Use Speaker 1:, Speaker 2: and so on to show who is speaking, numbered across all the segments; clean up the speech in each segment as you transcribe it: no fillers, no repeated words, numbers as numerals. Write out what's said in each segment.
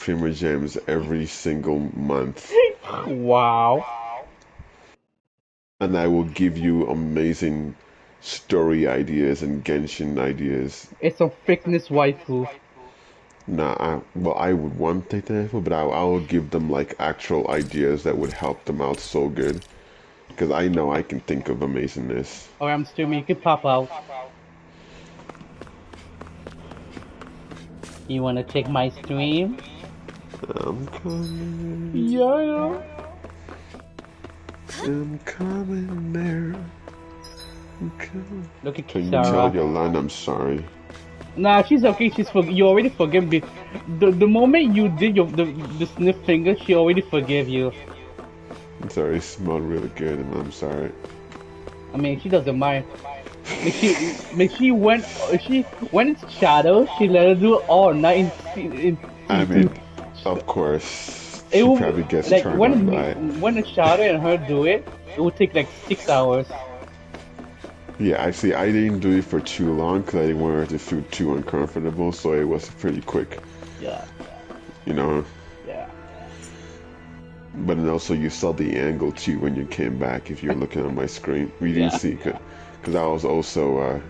Speaker 1: Prima Gems every single month,
Speaker 2: Wow.
Speaker 1: and I will give you amazing story ideas and Genshin ideas.
Speaker 2: It's a fitness waifu.
Speaker 1: Nah, well, I would want Titanful, but I will give them like actual ideas that would help them out so good. Because I know I can think of amazingness.
Speaker 2: Or I'm streaming, you could pop out. You wanna check my stream?
Speaker 1: I'm coming.
Speaker 2: Yeah.
Speaker 1: I'm coming there. I'm coming.
Speaker 2: Look at
Speaker 1: Can you
Speaker 2: Sarah.
Speaker 1: tell Yolanda I'm sorry?
Speaker 2: Nah, she's okay. You already forgive me. The moment you did the sniff finger, she already forgave you.
Speaker 1: I'm sorry, it smelled really good, and I'm sorry.
Speaker 2: I mean, she doesn't mind. She went into shadow. She let her do it all night in
Speaker 1: I mean, of course,
Speaker 2: it
Speaker 1: she
Speaker 2: will,
Speaker 1: probably gets
Speaker 2: like
Speaker 1: turned on by it.
Speaker 2: when the shadow and her do it, it would take like 6 hours.
Speaker 1: Yeah, I see. I didn't do it for too long because I didn't want her to feel too uncomfortable, so it was pretty quick.
Speaker 2: Yeah.
Speaker 1: You know.
Speaker 2: Yeah.
Speaker 1: But then also you saw the angle too when you came back. If you're looking on my screen, we didn't see because I was also.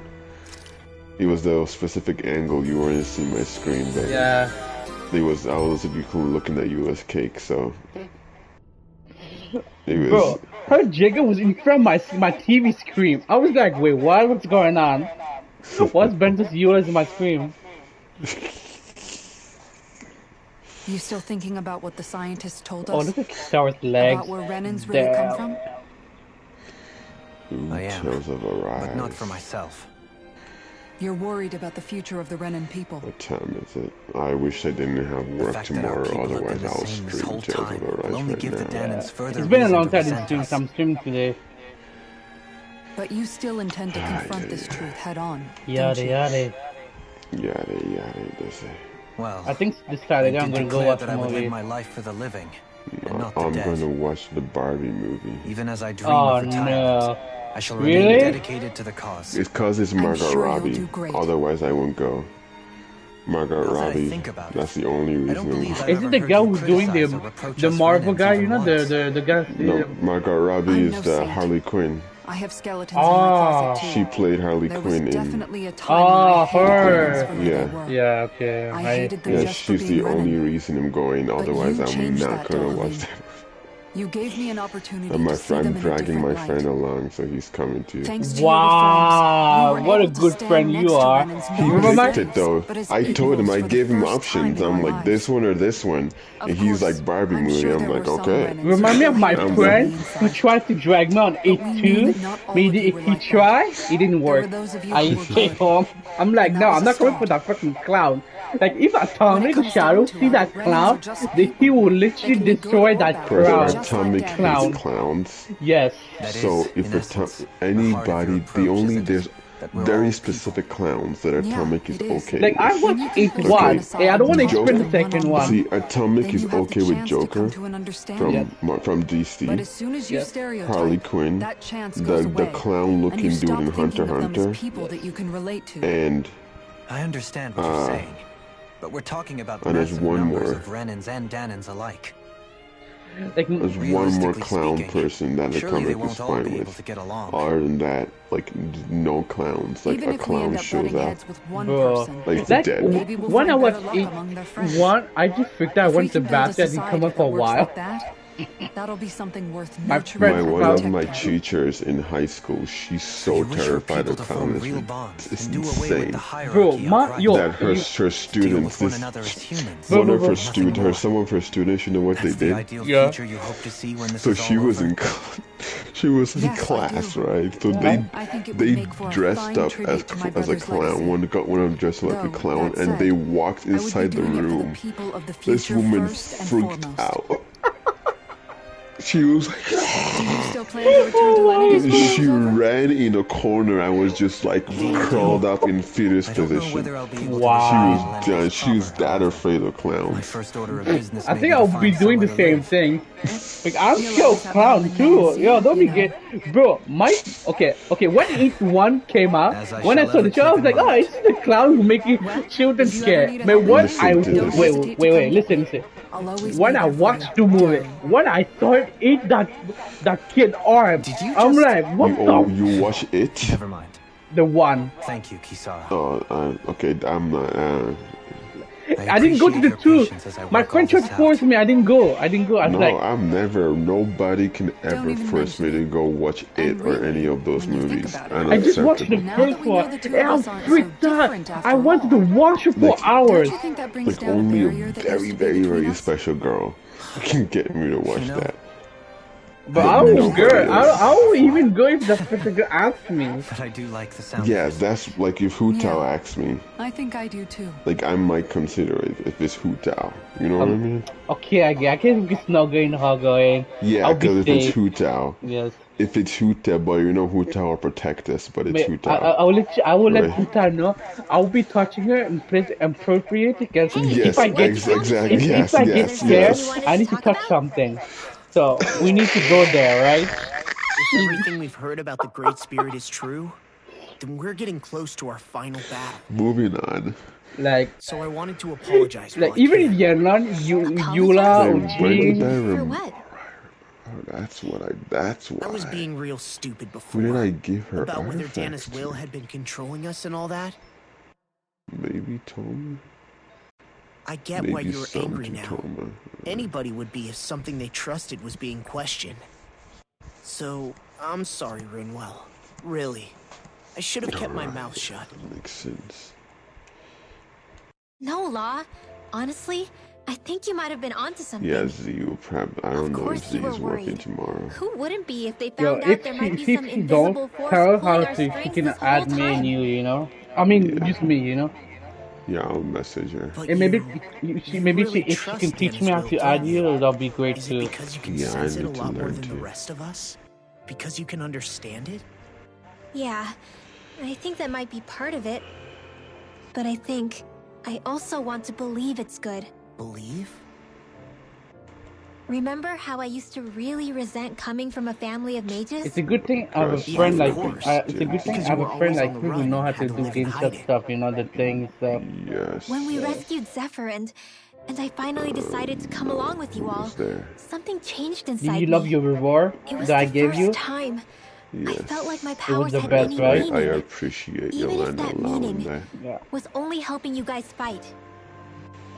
Speaker 1: It was the specific angle you weren't seeing my screen, but
Speaker 2: yeah.
Speaker 1: I was looking at you as cake, so. It was.
Speaker 2: Bro, her jigger was in front of my TV screen. I was like, wait, what's going on? What's Ben's yours in my screen?
Speaker 3: You still thinking about what the scientists told us?
Speaker 2: Oh, look at Sarah's legs.
Speaker 3: About where Renans really come from?
Speaker 4: I am, but not for myself.
Speaker 3: You're worried about the future of the Renan people.
Speaker 1: What time is it? I wish I didn't have work tomorrow, otherwise I'll stream Tales of Arise right now.
Speaker 2: It's been a long time since I'm streaming today.
Speaker 3: But you still intend to confront this truth head on.
Speaker 2: Yada yada.
Speaker 1: Yada yada, they say.
Speaker 4: Well,
Speaker 2: I think this Saturday I'm gonna go watch
Speaker 4: that
Speaker 2: the
Speaker 4: I would
Speaker 2: movie.
Speaker 4: live my life for the living, and not the
Speaker 1: I'm
Speaker 4: dead.
Speaker 1: gonna watch the Barbie movie.
Speaker 4: Even as I dream of retirement, I shall remain dedicated to the cause.
Speaker 1: It's cause it's Margot Robbie. Otherwise, I won't go. Margot Robbie. That's the only reason.
Speaker 2: Is it the guy who's doing the Marvel guy? You know the guy.
Speaker 1: No, Margot Robbie is the Harley Quinn.
Speaker 3: I have skeletons in my closet too.
Speaker 1: She played Harley Quinn in.
Speaker 3: Definitely a time
Speaker 1: her.
Speaker 2: Yeah, okay.
Speaker 3: I hated them
Speaker 1: yeah, she's the only reason I'm going. Otherwise, I'm not gonna watch that.
Speaker 3: You gave me an opportunity.
Speaker 1: And my friend dragging my friend along, so he's coming too.
Speaker 2: Wow, what a good friend you are.
Speaker 1: He picked it though. I told him, I gave him options. I'm like, this one or this one. And he's like, Barbie movie. I'm like, okay.
Speaker 2: Remind me of my friend who tried to drag me on A2. Maybe if he tried, it didn't work. I stay home. I'm like, no, I'm not going for that fucking clown. Like, if Atomic Shadow see that clown, he will literally destroy that clown.
Speaker 1: Atomic hates clowns.
Speaker 2: Yes.
Speaker 1: So if anybody, there's very specific clowns that Atomic is okay
Speaker 2: like, I watched it once, and I don't want to explain the second one.
Speaker 1: See, Atomic is okay with Joker from DC.
Speaker 3: Yes.
Speaker 1: Harley Quinn, the clown-looking dude in Hunter x Hunter, and
Speaker 4: I understand what you're saying, but we're talking about
Speaker 1: there's one more.
Speaker 4: Of Renans and Danans alike.
Speaker 2: Like,
Speaker 1: there's one more clown person that Atomic is fine with. Other than that, like, no clowns. Like, a clown shows up.
Speaker 2: Bro,
Speaker 1: like, the dead.
Speaker 2: When I watched I just freaked out. I went to the bathroom. I didn't come up for a while.
Speaker 3: That'll be something worth
Speaker 1: one of my teachers in high school, she's so terrified of clowns. It's insane.
Speaker 2: Bro,
Speaker 1: that her students, some of her students, you know what they did?
Speaker 2: Yeah.
Speaker 1: So she was in class, right? So they dressed up as a clown. One of them dressed like a clown, and they walked inside the room. This woman freaked out. She was
Speaker 3: Do you still plan to return to Lennox?
Speaker 1: she ran in a corner. I was just like curled up in fetus position.
Speaker 2: Wow.
Speaker 1: She was that afraid of clowns.
Speaker 4: My first order of business.
Speaker 2: I think I'll be doing the same thing. Like, I'm scared of clown too. Yo, don't be gay. Bro, okay, when It1 came out, when I saw the show, I was like, oh, it's the clown who making children scared. But what wait, listen. When I watched the movie, when I saw it eat that kid arm, I'm like, what the?
Speaker 1: You watch it?
Speaker 4: Never mind.
Speaker 2: The one.
Speaker 4: Thank you, Kisara.
Speaker 1: Oh, okay, I'm not.
Speaker 2: I didn't go to the two. My friend tried to force me. I didn't go. I was like,
Speaker 1: I'm never. Nobody can ever force me to go watch it or any of those movies.
Speaker 2: I just watched the first one, and I freaked out. I wanted to watch it for hours.
Speaker 1: Like only a very, very, very special girl can get me to watch that.
Speaker 2: But I will even go if the special girl asks me.
Speaker 4: But I do like the sound.
Speaker 1: Yeah, that's like if Hu Tao asks me.
Speaker 3: I think I do too.
Speaker 1: Like I might consider it if it's Hu Tao. You know what I mean?
Speaker 2: Okay, I can be snuggling her going.
Speaker 1: Yeah, because if it's Hu Tao.
Speaker 2: Yes.
Speaker 1: If it's Hu Tao, but you know Hu Tao will protect us, but it's Hu Tao.
Speaker 2: I will let Hu Tao know. I'll be touching her in place appropriate because if I get scared, I need to touch something. So we need to go there, right?
Speaker 5: If everything we've heard about the Great Spirit is true, then we're getting close to our final battle.
Speaker 1: Moving on.
Speaker 2: Like,
Speaker 5: so I wanted to apologize.
Speaker 2: Like even if Yelan, Eula, or Jean.
Speaker 3: For what?
Speaker 1: That's why.
Speaker 5: I was being real stupid before.
Speaker 1: When did I give her
Speaker 5: about whether Dana's will had been controlling us and all that?
Speaker 1: Maybe Toma.
Speaker 5: I get why you're angry now. Anybody would be if something they trusted was being questioned. So, I'm sorry, Rinwell. Really. I should have kept my mouth shut.
Speaker 1: Makes sense.
Speaker 6: No, Law. Honestly, I think you might have been onto something.
Speaker 1: Yeah, Z, I don't know if Z is working tomorrow.
Speaker 6: Who wouldn't be if they found out there might be some
Speaker 2: if
Speaker 6: invisible
Speaker 2: don't
Speaker 6: force
Speaker 2: tell
Speaker 6: pulling
Speaker 2: her
Speaker 6: our
Speaker 2: she
Speaker 6: strings
Speaker 2: can
Speaker 6: this
Speaker 2: add
Speaker 6: whole
Speaker 2: me and
Speaker 6: time?
Speaker 2: you know? I mean, just me, you know?
Speaker 1: Yeah, I'll message her.
Speaker 5: But
Speaker 2: And maybe
Speaker 5: really
Speaker 2: if she can teach me how to add you, that'll be great
Speaker 5: Is
Speaker 2: too.
Speaker 5: it because you can
Speaker 1: Yeah, I
Speaker 5: sense it a
Speaker 1: need to
Speaker 5: lot more
Speaker 1: learn
Speaker 5: than the
Speaker 1: too.
Speaker 5: rest of us? Because you can understand it?
Speaker 6: Yeah, I think that might be part of it. But I also want to believe it's good.
Speaker 5: Believe?
Speaker 6: Remember how I used to really resent coming from a family of mages?
Speaker 2: It's a good thing I have a
Speaker 1: Yeah,
Speaker 2: friend
Speaker 5: of
Speaker 2: like
Speaker 5: course.
Speaker 2: it's a good thing I have a friend like you who know how to do game stuff, you know, the things stuff.
Speaker 1: Yes.
Speaker 6: When we rescued Zephyr and I finally decided to come along with you all,
Speaker 1: Who's there?
Speaker 6: something changed
Speaker 2: Did
Speaker 6: inside
Speaker 2: you love
Speaker 6: me.
Speaker 2: your reward
Speaker 6: It was
Speaker 2: that I
Speaker 6: the
Speaker 2: gave
Speaker 6: first
Speaker 2: you?
Speaker 6: time I
Speaker 1: Yes.
Speaker 6: felt like my powers
Speaker 2: the
Speaker 6: had
Speaker 2: best,
Speaker 6: any
Speaker 2: right?
Speaker 6: meaning.
Speaker 1: I appreciate
Speaker 6: Even if
Speaker 1: Yolanda
Speaker 6: that
Speaker 1: allowing
Speaker 6: meaning
Speaker 1: that.
Speaker 2: Yeah.
Speaker 6: was only helping you guys fight.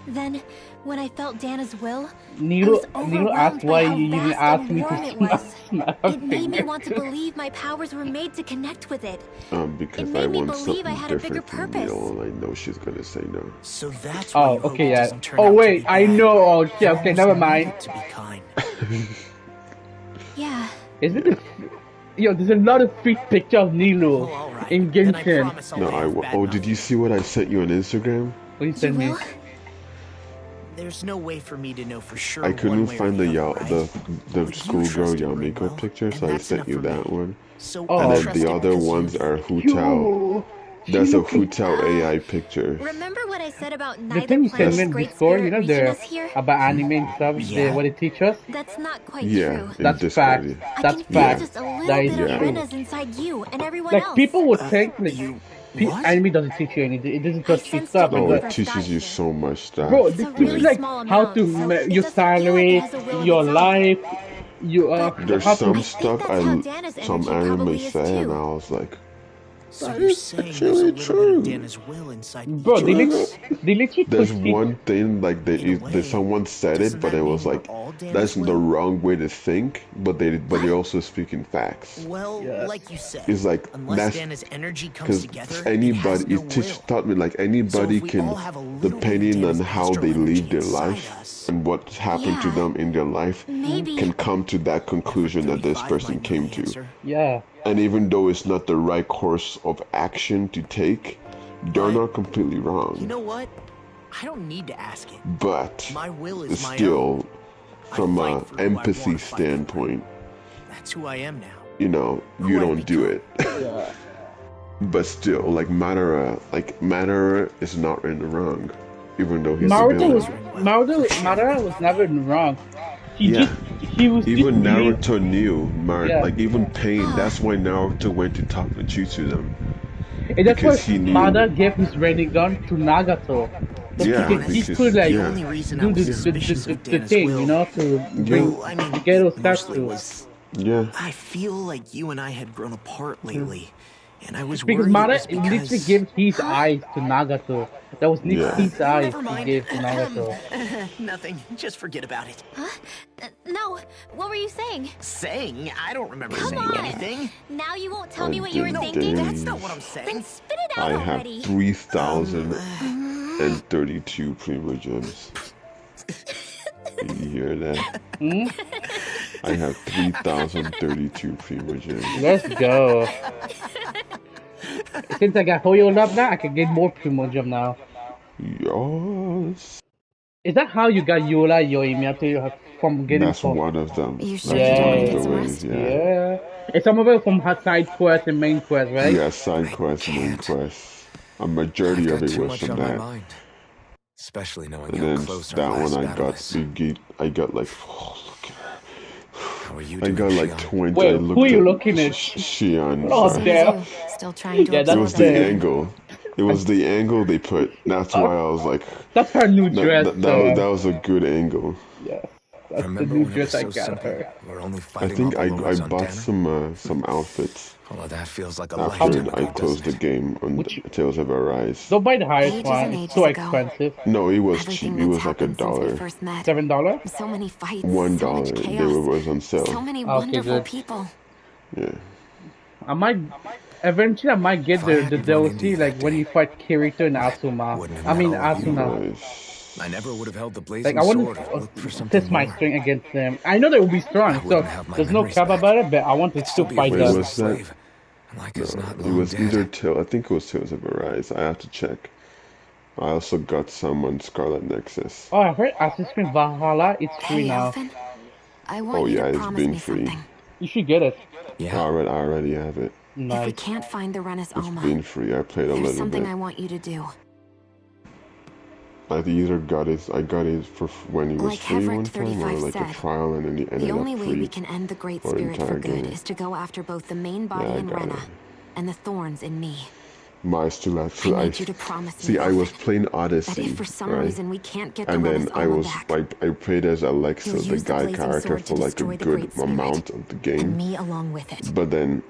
Speaker 6: Then, when I felt Dana's will,
Speaker 2: Needle asked why you even asked me to
Speaker 6: it was.
Speaker 2: snap a
Speaker 6: It made me
Speaker 2: finger.
Speaker 6: want to believe my powers were made to connect with it.
Speaker 1: Because
Speaker 6: made
Speaker 1: I
Speaker 6: me
Speaker 1: want
Speaker 6: believe I
Speaker 1: something
Speaker 6: had a bigger
Speaker 1: different from
Speaker 6: purpose.
Speaker 1: Neil, and I know she's gonna say no.
Speaker 5: So that's why
Speaker 2: Oh,
Speaker 5: you hope
Speaker 2: okay,
Speaker 5: it
Speaker 2: yeah.
Speaker 5: doesn't turn
Speaker 2: Oh
Speaker 5: out to
Speaker 2: wait,
Speaker 5: be
Speaker 2: I
Speaker 5: bad.
Speaker 2: know. Oh shit,
Speaker 5: You
Speaker 2: okay,
Speaker 5: almost
Speaker 2: never
Speaker 5: need
Speaker 2: mind.
Speaker 5: to be kind.
Speaker 6: Yeah,
Speaker 2: Is it there's a lot of freak picture of Nilo
Speaker 5: Well, all right.
Speaker 2: in
Speaker 5: Then I
Speaker 2: Genshin.
Speaker 5: promise I'll
Speaker 1: No,
Speaker 5: lay off bad
Speaker 1: oh, did you see what I sent you on Instagram?
Speaker 2: What you
Speaker 6: you
Speaker 2: send me?
Speaker 6: will?
Speaker 5: There's no way for me to know for sure.
Speaker 1: I
Speaker 5: one
Speaker 1: couldn't
Speaker 5: way or
Speaker 1: find the
Speaker 5: other, right?
Speaker 1: the
Speaker 5: But you
Speaker 1: schoolgirl
Speaker 5: trusted
Speaker 1: Yamiko
Speaker 5: Rinwell,
Speaker 1: picture,
Speaker 5: and
Speaker 1: so I
Speaker 5: that's
Speaker 1: sent
Speaker 5: enough
Speaker 1: you
Speaker 5: for
Speaker 1: that
Speaker 5: me.
Speaker 1: one.
Speaker 5: So
Speaker 2: Oh.
Speaker 5: I
Speaker 1: And then
Speaker 5: trust
Speaker 1: the
Speaker 5: it
Speaker 1: other
Speaker 5: because
Speaker 1: ones
Speaker 5: you-
Speaker 1: are Hu Tao.
Speaker 2: Yo,
Speaker 1: That's
Speaker 2: she
Speaker 1: a
Speaker 2: looking-
Speaker 1: Hu Tao AI picture.
Speaker 6: Remember what I said about
Speaker 2: The
Speaker 6: neither
Speaker 2: thing you send me
Speaker 6: planet's
Speaker 2: in
Speaker 6: great
Speaker 2: Discord,
Speaker 6: spirit
Speaker 2: you know,
Speaker 6: reaching
Speaker 2: the
Speaker 6: us here?
Speaker 2: about anime and stuff,
Speaker 5: Yeah.
Speaker 2: what they teach us.
Speaker 6: That's not quite
Speaker 1: Yeah,
Speaker 6: true.
Speaker 1: in
Speaker 2: That's
Speaker 1: Discord.
Speaker 2: fact.
Speaker 1: Yeah.
Speaker 6: I
Speaker 2: That's
Speaker 6: can feel
Speaker 2: fact.
Speaker 6: just a little
Speaker 2: That is
Speaker 6: bit of
Speaker 1: true.
Speaker 6: Rena's inside you and everyone
Speaker 2: Like
Speaker 6: else.
Speaker 2: people would think like
Speaker 5: what?
Speaker 2: anime doesn't teach you anything. It doesn't just teach
Speaker 6: sensed
Speaker 2: stuff.
Speaker 6: it
Speaker 1: No,
Speaker 6: when
Speaker 2: It's
Speaker 6: we
Speaker 1: it
Speaker 2: like,
Speaker 6: first got
Speaker 1: teaches you
Speaker 6: here.
Speaker 1: so much stuff.
Speaker 2: bro,
Speaker 6: It's a
Speaker 2: this
Speaker 6: really
Speaker 2: is like
Speaker 6: small
Speaker 2: how
Speaker 6: amount,
Speaker 2: to
Speaker 6: so
Speaker 2: your
Speaker 6: it doesn't feel
Speaker 2: salary,
Speaker 6: like it has a will of
Speaker 2: your
Speaker 6: its own.
Speaker 2: life,
Speaker 1: There's
Speaker 2: how to
Speaker 1: some
Speaker 6: think
Speaker 1: stuff
Speaker 6: that's how Dana's
Speaker 1: some
Speaker 6: energy probably
Speaker 1: anime
Speaker 6: is
Speaker 1: say, and
Speaker 6: too.
Speaker 1: I was like,
Speaker 5: So
Speaker 1: That
Speaker 5: you're
Speaker 1: is
Speaker 5: saying there's a
Speaker 1: actually
Speaker 5: little bit
Speaker 1: true.
Speaker 5: of Dana's will inside
Speaker 2: bro,
Speaker 5: each
Speaker 2: they
Speaker 5: of
Speaker 2: literally,
Speaker 5: us?
Speaker 2: they literally
Speaker 1: there's
Speaker 2: twist it.
Speaker 1: one thing like
Speaker 5: In a way,
Speaker 1: someone said it,
Speaker 5: doesn't
Speaker 1: but
Speaker 5: that
Speaker 1: it was
Speaker 5: mean we're
Speaker 1: like
Speaker 5: all Dana's
Speaker 1: that's the
Speaker 5: will?
Speaker 1: wrong way to think. But they're also speaking facts.
Speaker 5: Well,
Speaker 2: Yeah.
Speaker 5: like you said,
Speaker 1: It's like
Speaker 5: unless
Speaker 1: that's
Speaker 5: Dana's energy comes
Speaker 1: because
Speaker 5: together,
Speaker 1: anybody
Speaker 5: it has no
Speaker 1: taught me like
Speaker 5: So
Speaker 1: anybody
Speaker 5: if we
Speaker 1: can,
Speaker 5: all have a little bit of
Speaker 1: depending on
Speaker 5: Dana's
Speaker 1: how
Speaker 5: astral
Speaker 1: they live
Speaker 5: energy
Speaker 1: their
Speaker 5: inside
Speaker 1: life
Speaker 5: us.
Speaker 1: and what happened to
Speaker 6: Yeah.
Speaker 1: them in their life,
Speaker 6: Maybe.
Speaker 1: can come to that conclusion that this
Speaker 5: 35
Speaker 1: person
Speaker 5: might know
Speaker 1: came
Speaker 5: the
Speaker 1: to.
Speaker 5: answer.
Speaker 2: Yeah.
Speaker 1: And even though it's not the right course of action to take, they're
Speaker 5: But-
Speaker 1: not completely wrong.
Speaker 5: You know what? I don't need to ask it.
Speaker 1: But
Speaker 5: My will is my
Speaker 1: still,
Speaker 5: own.
Speaker 1: from an empathy standpoint,
Speaker 5: that's who I am now.
Speaker 1: you know, you don't do it.
Speaker 2: Yeah.
Speaker 1: But still, like Madara is not in the wrong, even though he's
Speaker 2: Madara was never in the wrong. He was
Speaker 1: even
Speaker 2: just
Speaker 1: Naruto knew, like even Pain. That's why Naruto went to talk to Jutsu them.
Speaker 2: And that's why
Speaker 1: Because he knew.
Speaker 2: Madara gave his Rinnegan to Nagato. So he could like do the thing, you know, to bring to get those tattoos.
Speaker 1: Yeah.
Speaker 5: I feel like you and I had grown apart lately, and I was
Speaker 2: Because
Speaker 5: worried
Speaker 2: Madara
Speaker 5: it was because...
Speaker 2: literally gave his eyes to Nagato. That was literally his eyes he gave to Nagato.
Speaker 5: Nothing. Just forget about it.
Speaker 6: Huh? No. What were you saying?
Speaker 5: Saying? I don't remember saying anything.
Speaker 6: Now you won't tell me what you were thinking?
Speaker 5: That's not what I'm saying.
Speaker 6: Then spit it out already.
Speaker 1: I have 3,032 Primogems. You hear that? I have 3,032 Primogems.
Speaker 2: Let's go. Since I got Hoyo up now, I can get more Primogem now.
Speaker 1: Yes.
Speaker 2: Is that how you got Yola Yoimiya from getting?
Speaker 1: That's one of them.
Speaker 6: You
Speaker 1: That's
Speaker 6: sure
Speaker 1: one
Speaker 6: you
Speaker 1: of
Speaker 6: want to
Speaker 1: the
Speaker 6: get some
Speaker 1: ways,
Speaker 6: rest?
Speaker 1: yeah.
Speaker 2: And some of it from her side quest and main quest, right?
Speaker 1: Yeah, side quest, main quest. A majority of it was from that.
Speaker 4: Especially knowing
Speaker 1: And
Speaker 4: how
Speaker 1: then
Speaker 4: close
Speaker 1: that
Speaker 4: our last
Speaker 1: one
Speaker 4: battle is.
Speaker 1: I got like, oh, look at her.
Speaker 4: How are you
Speaker 1: I
Speaker 4: doing,
Speaker 1: got like
Speaker 4: Shion?
Speaker 1: 20.
Speaker 2: Wait,
Speaker 1: I
Speaker 2: who are you looking at?
Speaker 1: Shion.
Speaker 2: Oh,
Speaker 1: sorry.
Speaker 2: damn.
Speaker 6: Still trying to
Speaker 2: Yeah,
Speaker 1: It
Speaker 2: that's
Speaker 1: was
Speaker 6: absorb
Speaker 1: the
Speaker 2: fair.
Speaker 1: angle. It was the angle they put. That's why I was like,
Speaker 2: That's her new dress.
Speaker 1: that was a good angle.
Speaker 2: Yes, that's
Speaker 4: Remember
Speaker 2: the new
Speaker 4: when it was
Speaker 2: dress I
Speaker 4: so
Speaker 2: got
Speaker 4: simple?
Speaker 2: her.
Speaker 4: We're only
Speaker 1: I
Speaker 4: fighting
Speaker 1: think
Speaker 4: off
Speaker 1: I
Speaker 4: Aloras on
Speaker 1: bought
Speaker 4: Dana?
Speaker 1: some outfits
Speaker 4: All of that feels like a
Speaker 1: after
Speaker 4: lifetime
Speaker 1: I
Speaker 4: ago,
Speaker 1: closed the
Speaker 4: doesn't it?
Speaker 1: game on
Speaker 2: Which-
Speaker 1: Tales of Arise.
Speaker 2: Don't buy the highest
Speaker 6: Ages
Speaker 2: one.
Speaker 6: and
Speaker 2: It's
Speaker 6: ages
Speaker 2: so
Speaker 6: ago.
Speaker 2: expensive.
Speaker 1: No, it was
Speaker 6: Everything
Speaker 1: cheap. It
Speaker 6: that's
Speaker 1: was like
Speaker 6: happened since we
Speaker 1: $1.
Speaker 6: first met.
Speaker 2: $7?
Speaker 6: So many fights.
Speaker 1: $1.
Speaker 6: So much
Speaker 1: They
Speaker 6: chaos.
Speaker 1: was on
Speaker 6: So
Speaker 1: sale.
Speaker 6: many
Speaker 2: Okay,
Speaker 6: wonderful
Speaker 2: good.
Speaker 6: people.
Speaker 1: Yeah.
Speaker 2: I might eventually I might get
Speaker 4: If I
Speaker 2: the
Speaker 4: hadn't run into
Speaker 2: DLC
Speaker 4: you
Speaker 2: like
Speaker 4: that
Speaker 2: when
Speaker 4: day,
Speaker 2: you fight Kirito and Asuma.
Speaker 4: wouldn't have
Speaker 2: I mean
Speaker 4: met all of you.
Speaker 2: Asuna.
Speaker 1: Nice.
Speaker 4: I never would have held the
Speaker 2: Like
Speaker 4: blazing
Speaker 2: I want
Speaker 4: sword or
Speaker 2: to
Speaker 4: looked for something
Speaker 2: test my
Speaker 4: more.
Speaker 2: strength against them. I know they will be strong,
Speaker 4: I
Speaker 2: so
Speaker 4: wouldn't have my
Speaker 2: there's no
Speaker 4: memories
Speaker 2: cap
Speaker 4: back.
Speaker 2: about it. But I want to
Speaker 4: I'd
Speaker 2: still
Speaker 4: still be
Speaker 2: fight
Speaker 4: a
Speaker 1: Wait,
Speaker 2: them.
Speaker 1: what's that?
Speaker 4: slave. Like it's not
Speaker 1: It
Speaker 4: long
Speaker 1: was
Speaker 4: dead.
Speaker 1: either I think it was Tales of Arise. I have to check. I also got some on Scarlet Nexus.
Speaker 2: Oh, I heard Assassin's Creed Valhalla. It's free
Speaker 6: Hey,
Speaker 2: now.
Speaker 6: Elfin. I want
Speaker 1: Oh
Speaker 6: you
Speaker 1: yeah,
Speaker 6: to
Speaker 1: it's
Speaker 6: promise
Speaker 1: been
Speaker 6: me
Speaker 1: free.
Speaker 6: something.
Speaker 2: You should get it.
Speaker 4: Yeah.
Speaker 1: I already have it.
Speaker 6: If we
Speaker 2: Nice.
Speaker 6: can't find the Renis
Speaker 1: It's
Speaker 6: Alma,
Speaker 1: been free. I played a
Speaker 6: there's
Speaker 1: little
Speaker 6: something
Speaker 1: bit.
Speaker 6: I want you to do.
Speaker 1: I either got it. I got it for when it was
Speaker 6: Like
Speaker 1: free
Speaker 6: Heverick
Speaker 1: one time, or
Speaker 6: 35
Speaker 1: like a
Speaker 6: said,
Speaker 1: trial, and then it
Speaker 6: The
Speaker 1: ended
Speaker 6: only
Speaker 1: up
Speaker 6: way
Speaker 1: free.
Speaker 6: we can end the Great
Speaker 1: for the
Speaker 6: Spirit for
Speaker 1: entire
Speaker 6: good
Speaker 1: game.
Speaker 6: is to go after both the main body
Speaker 1: Yeah, I
Speaker 6: in
Speaker 1: got
Speaker 6: Rena
Speaker 1: it.
Speaker 6: and the thorns in me.
Speaker 1: My still have
Speaker 6: I
Speaker 1: to.
Speaker 6: need you to promise
Speaker 1: See,
Speaker 6: me,
Speaker 1: I was
Speaker 6: Elfin,
Speaker 1: playing
Speaker 6: that
Speaker 1: Odyssey,
Speaker 6: if for some
Speaker 1: right?
Speaker 6: reason we can't get the
Speaker 1: And
Speaker 6: Renis
Speaker 1: then I
Speaker 6: Alma
Speaker 1: was
Speaker 6: back,
Speaker 1: I played as Alexa,
Speaker 6: you'll
Speaker 1: the
Speaker 6: use the
Speaker 1: guy
Speaker 6: blazing
Speaker 1: character,
Speaker 6: sword to
Speaker 1: for like a
Speaker 6: destroy the
Speaker 1: good
Speaker 6: Great Spirit,
Speaker 1: amount of the
Speaker 6: and
Speaker 1: game.
Speaker 6: me along with it.
Speaker 1: But then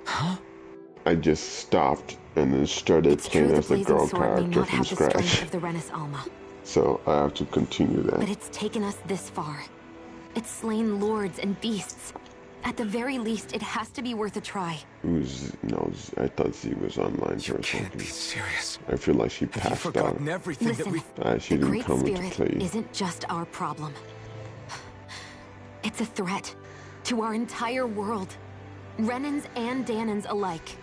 Speaker 1: I just stopped and then started
Speaker 6: It's true
Speaker 1: playing
Speaker 6: the
Speaker 1: as the
Speaker 6: blazing
Speaker 1: girl
Speaker 6: sword may
Speaker 1: character
Speaker 6: not
Speaker 1: from
Speaker 6: have the strength
Speaker 1: scratch.
Speaker 6: of the Renis Alma,
Speaker 1: So I have to continue
Speaker 6: but
Speaker 1: that.
Speaker 6: it's taken us this far. It's slain lords and beasts. At the very least, it has to be worth a try.
Speaker 1: I thought Z was online
Speaker 4: You
Speaker 1: for a
Speaker 4: can't be
Speaker 1: second.
Speaker 4: serious.
Speaker 1: I feel like she
Speaker 4: Have you
Speaker 1: passed out.
Speaker 4: forgotten everything that
Speaker 6: Listen,
Speaker 4: we...
Speaker 1: She
Speaker 6: the
Speaker 1: didn't
Speaker 6: Great
Speaker 1: come into
Speaker 6: Spirit
Speaker 1: play.
Speaker 6: isn't just our problem. It's a threat to our entire world. Renans and Danans alike.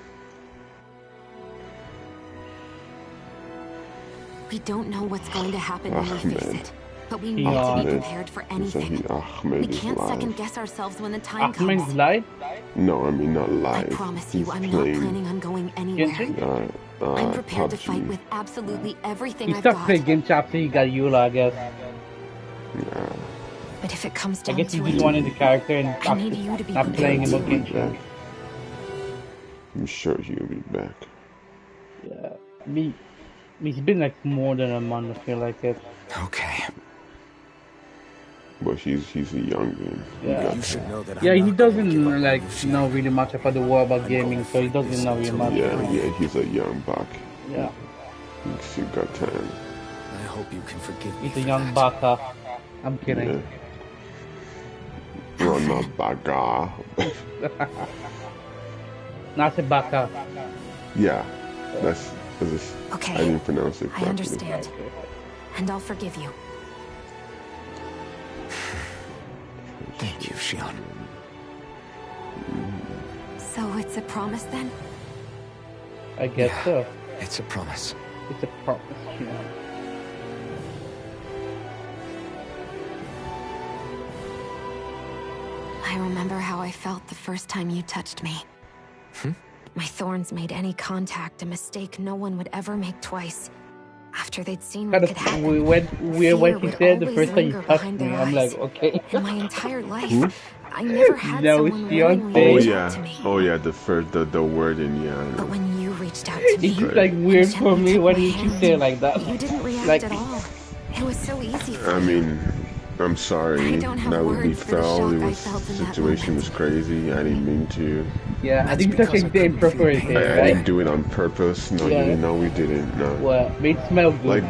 Speaker 6: We don't know what's going to happen when we face
Speaker 1: Ahmed.
Speaker 6: it, but we need to be
Speaker 1: Ahmed.
Speaker 6: prepared for anything.
Speaker 1: Ahmed
Speaker 6: We
Speaker 1: is
Speaker 6: can't
Speaker 1: live.
Speaker 6: second guess ourselves when the time
Speaker 2: Ahmed's
Speaker 6: comes.
Speaker 2: live?
Speaker 1: No, I mean not
Speaker 6: I
Speaker 1: live.
Speaker 6: promise you,
Speaker 1: He's
Speaker 6: I'm not
Speaker 1: playing,
Speaker 6: planning on going anywhere.
Speaker 2: Genshin?
Speaker 6: I'm prepared to
Speaker 1: PUBG.
Speaker 6: fight with absolutely everything
Speaker 2: He
Speaker 6: I've
Speaker 2: stopped
Speaker 6: got.
Speaker 2: playing Genshin after he got Eula, I guess.
Speaker 1: Yeah.
Speaker 6: But if it comes
Speaker 2: I
Speaker 6: down
Speaker 2: guess he
Speaker 6: to
Speaker 2: just
Speaker 6: it,
Speaker 2: wanted the character and
Speaker 6: I need you to be
Speaker 2: not playing him
Speaker 6: prepared
Speaker 2: on
Speaker 6: too.
Speaker 2: Genshin.
Speaker 1: I'm sure he'll be back.
Speaker 2: Yeah. It's been like more than a month, I feel like it.
Speaker 4: Okay.
Speaker 1: But he's a youngin. He
Speaker 2: Yeah.
Speaker 1: got
Speaker 4: You should know that
Speaker 2: Yeah,
Speaker 4: I'm
Speaker 2: he
Speaker 4: not going to
Speaker 2: doesn't
Speaker 4: give up on
Speaker 2: like
Speaker 4: you, Shion.
Speaker 2: know really much about the world about gaming, so he doesn't know really much.
Speaker 1: Yeah, he's a young buck.
Speaker 2: Yeah.
Speaker 1: He's still got time.
Speaker 4: I hope you can forgive me
Speaker 2: He's a
Speaker 4: for
Speaker 2: young
Speaker 4: that.
Speaker 2: baka. I'm kidding.
Speaker 1: Yeah. Well, not baga.
Speaker 2: Not a baka.
Speaker 1: Yeah, that's
Speaker 6: Okay,
Speaker 1: I didn't pronounce it
Speaker 6: I
Speaker 1: properly.
Speaker 6: understand. And I'll forgive you.
Speaker 4: Thank you, Shion.
Speaker 6: So it's a promise then?
Speaker 2: I guess
Speaker 4: Yeah.
Speaker 2: so.
Speaker 4: It's a promise.
Speaker 2: It's a promise, you know.
Speaker 6: I remember how I felt the first time you touched me. My thorns made any contact a mistake no one would ever make twice. After they'd seen what could happen,
Speaker 2: when he said the first time you touched me, I'm like, okay.
Speaker 6: In my entire life, I never had someone willingly reach out to me.
Speaker 1: Oh yeah, the wording, yeah.
Speaker 6: But when you reached out to me,
Speaker 2: it's like weird for me when you say it like that.
Speaker 6: You didn't react at all. It was so easy for
Speaker 1: me. I'm sorry. Now that we fell, the situation was crazy. I didn't mean to.
Speaker 2: Yeah, I didn't touch anything improperly.
Speaker 1: I didn't do it on purpose. No, you didn't. No, we didn't. No.
Speaker 2: What? Made smell good.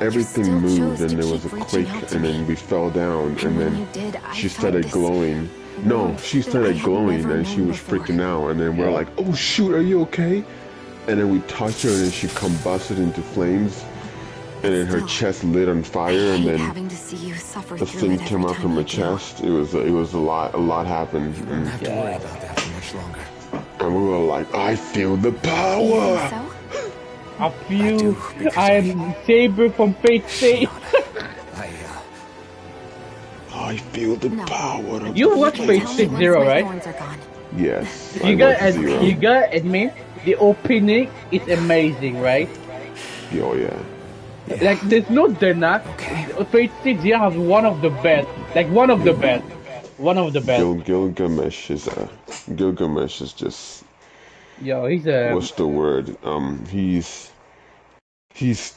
Speaker 1: Everything moved and there was a quake and then we fell down and then she started glowing. No, she started glowing and she was freaking out and then we're like, oh shoot, are you okay? And then we touched her and then she combusted into flames. And then her chest lit on fire, and then the thing came out from her chest. It was a lot happened.
Speaker 4: You won't have to worry about that for much longer.
Speaker 1: And we were like, I feel the power.
Speaker 2: I am Saber from Fate State.
Speaker 1: I feel the power.
Speaker 2: You watched Fate State Zero, right?
Speaker 1: Yes.
Speaker 2: You gotta admit, the opening is amazing, right?
Speaker 1: Oh yeah.
Speaker 2: Like, there's no denying. Fate State Zero has one of the best. Like, one of the best.
Speaker 1: Gilgamesh is just.
Speaker 2: Yo, he's a.
Speaker 1: What's the word? He's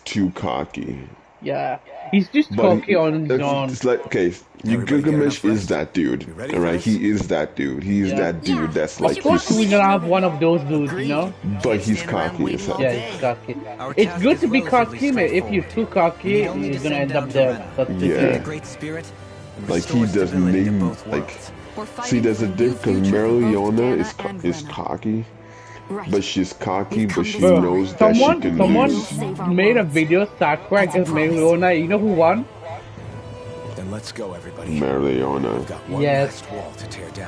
Speaker 1: too cocky.
Speaker 2: Yeah, he's just cocky on his own.
Speaker 1: It's like, okay, Gilgamesh is that dude, alright? He is that dude. He's that dude that's like.
Speaker 2: Of course, we're gonna have one of those dudes, you know?
Speaker 1: But he's cocky as hell.
Speaker 2: Yeah, he's cocky. It's good to be cocky, man. If you're too cocky, you're gonna end up dead.
Speaker 1: Yeah. Like, he doesn't need, like. See, there's a difference because Mereoleona is cocky. But she's cocky, but she knows that she can lose.
Speaker 2: Someone made a video, Sakura against Mereoleona. You know who won?
Speaker 4: Then let's go, everybody.
Speaker 1: Mereoleona.
Speaker 2: Yes.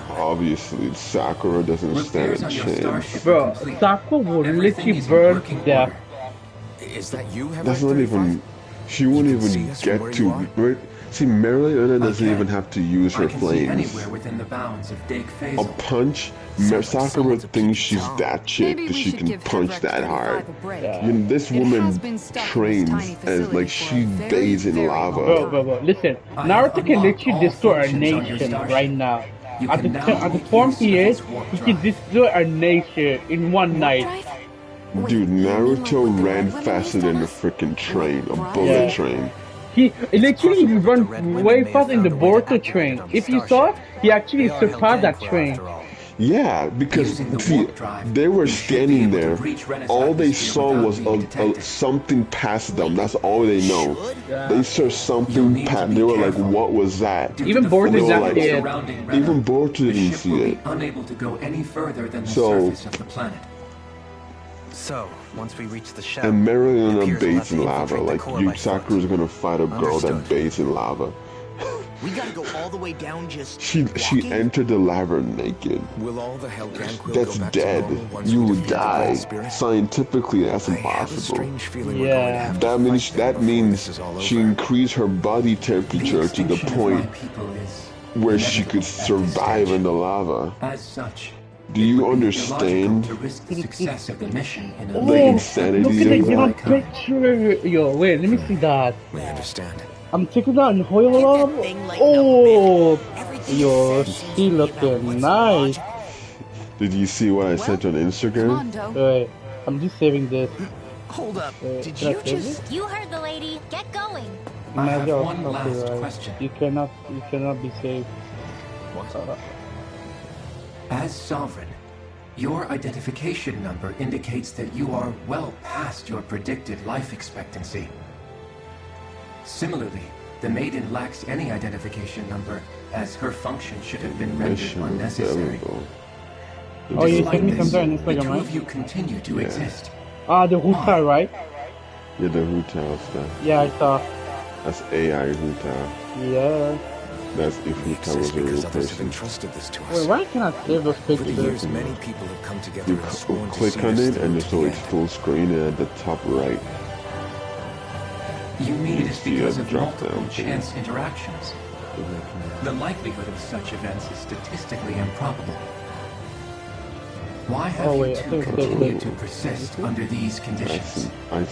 Speaker 1: Obviously, Sakura doesn't stand a chance.
Speaker 2: Bro, Sakura would literally burn to death.
Speaker 4: Is that you?
Speaker 1: That's not even. She won't even get to. Right? See, Mereoleona doesn't even have to use her flames. A punch, Sakura thinks she's that chick that she can punch that hard.
Speaker 2: Yeah.
Speaker 1: You know, this woman trains as like she bathes in lava.
Speaker 2: Bro, listen, Naruto can literally destroy a nation right now. At the form he is, he can destroy a nation in one night.
Speaker 1: Dude, Naruto ran faster than a freaking train, a bullet train.
Speaker 2: He literally run way fast in the Boruto train. If you saw, he actually surpassed that train.
Speaker 1: Yeah, because see, they were standing there. All they saw was something past them. That's all they know. They saw something past. They were like, "What was that?"
Speaker 2: Even Boruto didn't see it.
Speaker 1: Even Boruto didn't see it.
Speaker 4: So, once we reach the shell,
Speaker 1: and Mereoleona bathes in lava. Like, Sakura's gonna fight a girl that bathes in lava.
Speaker 5: We gotta go all the way down just.
Speaker 1: She entered the lava naked.
Speaker 4: Will all the
Speaker 1: that's dead. You will die. Scientifically, that's impossible.
Speaker 2: Yeah.
Speaker 1: That means she increased her body temperature to the point where she could survive in the lava.
Speaker 7: As such.
Speaker 1: Do you understand the insanity
Speaker 2: of that? Picture. Yo, wait, let me see that.
Speaker 4: We understand.
Speaker 2: I'm checking out in Hoyle. Oh, yo, she looking nice.
Speaker 1: Did you see what I sent on Instagram?
Speaker 2: Wait, I'm just saving this.
Speaker 5: Hold up, did you just...
Speaker 8: You heard the lady, get going.
Speaker 7: I have one last question.
Speaker 2: You cannot be saved.
Speaker 7: As Sovereign, your identification number indicates that you are well past your predicted life expectancy. Similarly, the Maiden lacks any identification number, as her function should have been rendered unnecessary.
Speaker 2: Oh, you sent me something on
Speaker 7: The
Speaker 2: Instagram,
Speaker 7: two
Speaker 2: right?
Speaker 7: of you continue to exist.
Speaker 2: Ah, the Huta, right?
Speaker 1: Yeah, the Huta stuff.
Speaker 2: Yeah, I saw.
Speaker 1: That's AI Huta.
Speaker 2: Yeah.
Speaker 1: That's if Huta was a real person.
Speaker 2: Wait, why can't I save those pictures?
Speaker 4: Many people have come together
Speaker 1: You click on it and so it's full screen and at the top right.
Speaker 7: You mean it is because of
Speaker 1: drop
Speaker 7: multiple
Speaker 1: down
Speaker 7: chance interactions? The likelihood of such events is statistically improbable. Why have you two continued to persist under these conditions?
Speaker 1: I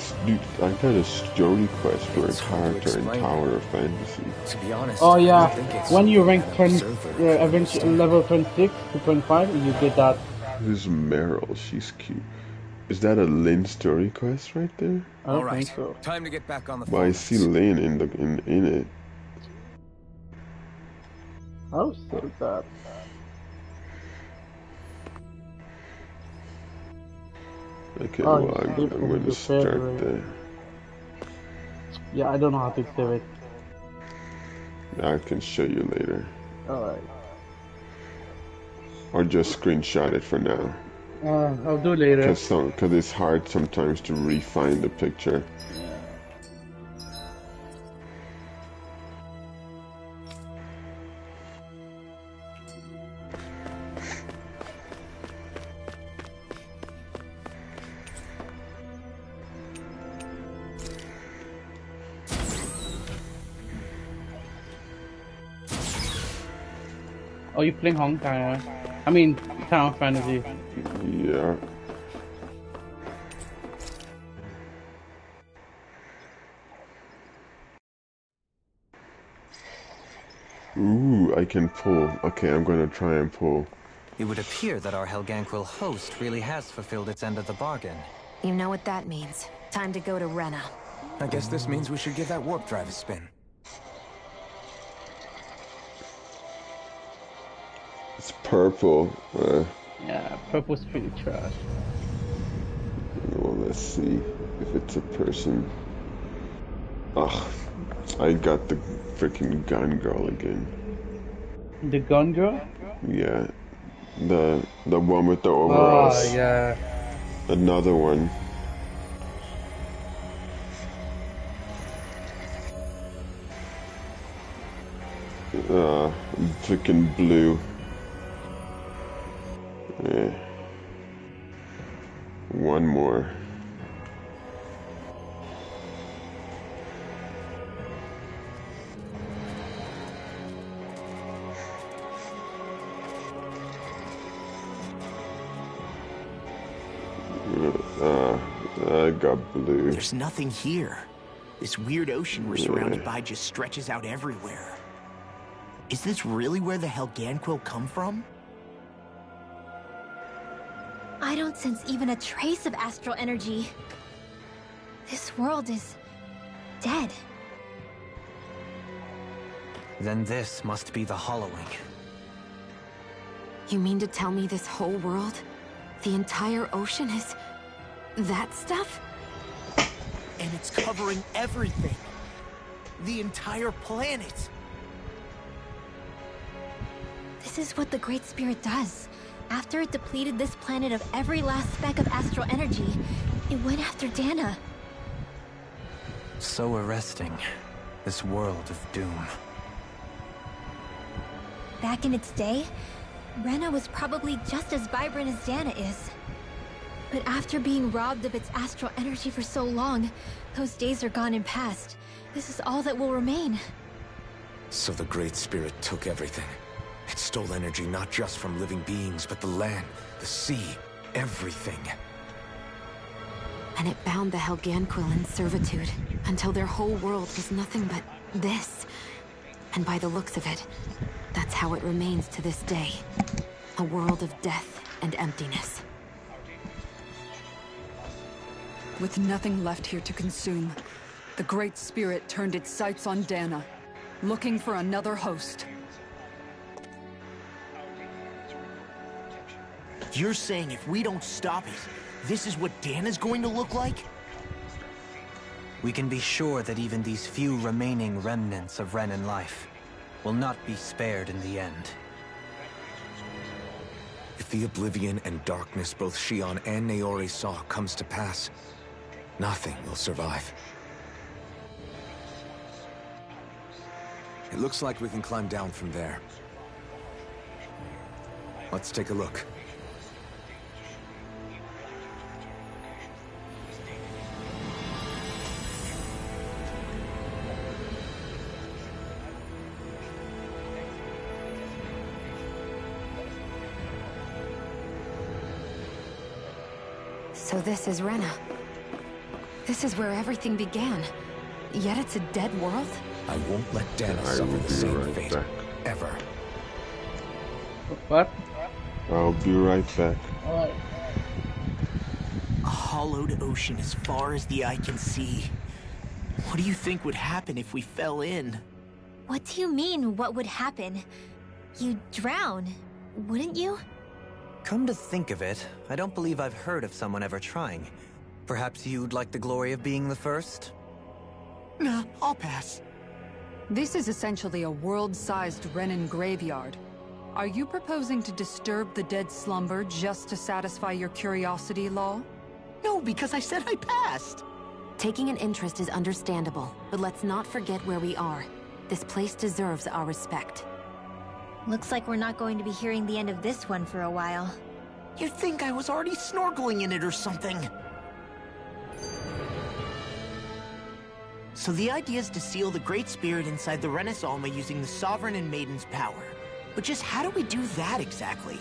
Speaker 1: got a story quest for a character in Tower of Fantasy.
Speaker 4: To be honest,
Speaker 2: oh yeah, when you rank 20, eventually level 26 to 25, you get that.
Speaker 1: Who's Meryl? She's cute. Is that a Lynn story quest right there?
Speaker 2: I don't think so.
Speaker 4: Time to get back on the phone.
Speaker 1: Well, I see Lynn in it.
Speaker 2: I'll save that.
Speaker 1: Okay, well, I'm going to start there.
Speaker 2: Yeah, I don't know how to save it.
Speaker 1: I can show you later.
Speaker 2: Alright.
Speaker 1: Or just screenshot it for now.
Speaker 2: I'll do later.
Speaker 1: Because it's hard sometimes to refine the picture.
Speaker 2: Oh, you playing Honkai? I mean, Tower Fantasy.
Speaker 1: Yeah. Ooh, I can pull. Okay, I'm gonna try and pull.
Speaker 4: It would appear that our Helganquil host really has fulfilled its end of the bargain.
Speaker 6: You know what that means. Time to go to Rena.
Speaker 4: I guess this means we should give that warp drive a spin.
Speaker 1: It's purple.
Speaker 2: Yeah, purple's pretty trash.
Speaker 1: Well, let's see if it's a person. Ugh, I got the freaking gun girl again.
Speaker 2: The gun girl?
Speaker 1: Yeah, the one with the overalls.
Speaker 2: Oh yeah.
Speaker 1: Another one. Freaking blue. Yeah. One more. I got blue.
Speaker 5: There's nothing here. This weird ocean we're surrounded by just stretches out everywhere. Is this really where the Helganquil come from?
Speaker 8: I don't sense even a trace of astral energy. This world is dead.
Speaker 4: Then this must be the Hollowing.
Speaker 6: You mean to tell me this whole world, the entire ocean is that stuff?
Speaker 5: And it's covering everything. The entire planet.
Speaker 8: This is what the Great Spirit does. After it depleted this planet of every last speck of astral energy, it went after Dana.
Speaker 4: So arresting. This world of doom.
Speaker 8: Back in its day, Rena was probably just as vibrant as Dana is. But after being robbed of its astral energy for so long, those days are gone and past. This is all that will remain.
Speaker 9: So the Great Spirit took everything. It stole energy not just from living beings, but the land, the sea, everything.
Speaker 6: And it bound the Helganquil in servitude, until their whole world was nothing but this. And by the looks of it, that's how it remains to this day. A world of death and emptiness.
Speaker 10: With nothing left here to consume, the Great Spirit turned its sights on Dana, looking for another host.
Speaker 5: You're saying if we don't stop it, this is what Dana's going to look like?
Speaker 4: We can be sure that even these few remaining remnants of Renan life will not be spared in the end.
Speaker 9: If the oblivion and darkness both Shion and Naori saw comes to pass, nothing will survive. It looks like we can climb down from there. Let's take a look.
Speaker 6: So this is Rena. This is where everything began. Yet it's a dead world?
Speaker 9: I won't let Dana suffer the same fate. Ever.
Speaker 2: What?
Speaker 1: I'll be right back.
Speaker 2: Alright.
Speaker 5: A hollowed ocean as far as the eye can see. What do you think would happen if we fell in?
Speaker 8: What do you mean, what would happen? You'd drown, wouldn't you?
Speaker 4: Come to think of it, I don't believe I've heard of someone ever trying. Perhaps you'd like the glory of being the first?
Speaker 5: Nah, I'll pass.
Speaker 10: This is essentially a world-sized Renan graveyard. Are you proposing to disturb the dead slumber just to satisfy your curiosity, Law?
Speaker 5: No, because I said I passed.
Speaker 6: Taking an interest is understandable, but let's not forget where we are. This place deserves our respect.
Speaker 8: Looks like we're not going to be hearing the end of this one for a while.
Speaker 5: You'd think I was already snorkeling in it or something. So the idea is to seal the Great Spirit inside the Renas Alma using the Sovereign and Maiden's power. But just how do we do that exactly?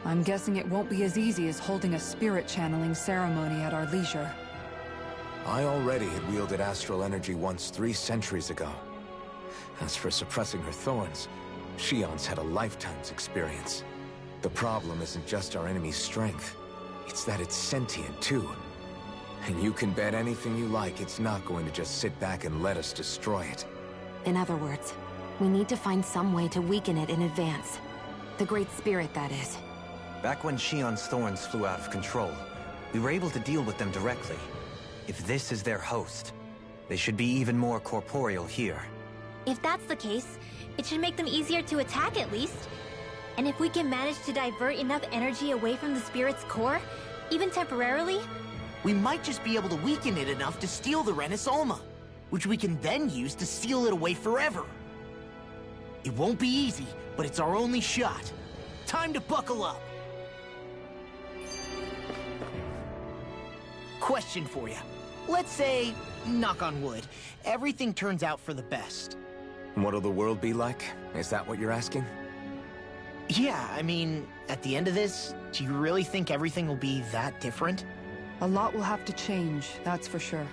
Speaker 10: I'm guessing it won't be as easy as holding a spirit channeling ceremony at our leisure.
Speaker 9: I already had wielded astral energy once 3 centuries ago. As for suppressing her thorns, Shion's had a lifetime's experience. The problem isn't just our enemy's strength. It's that it's sentient, too. And you can bet anything you like it's not going to just sit back and let us destroy it.
Speaker 6: In other words, we need to find some way to weaken it in advance. The Great Spirit, that is.
Speaker 4: Back when Shion's thorns flew out of control, we were able to deal with them directly. If this is their host, they should be even more corporeal here.
Speaker 8: If that's the case, it should make them easier to attack at least. And if we can manage to divert enough energy away from the spirit's core, even temporarily,
Speaker 5: we might just be able to weaken it enough to steal the Renas Alma, which we can then use to seal it away forever. It won't be easy, but it's our only shot. Time to buckle up. Question for you. Let's say, knock on wood, everything turns out for the best.
Speaker 9: What'll the world be like? Is that what you're asking?
Speaker 5: Yeah, I mean, at the end of this, do you really think everything will be that different?
Speaker 10: A lot will have to change, that's for sure.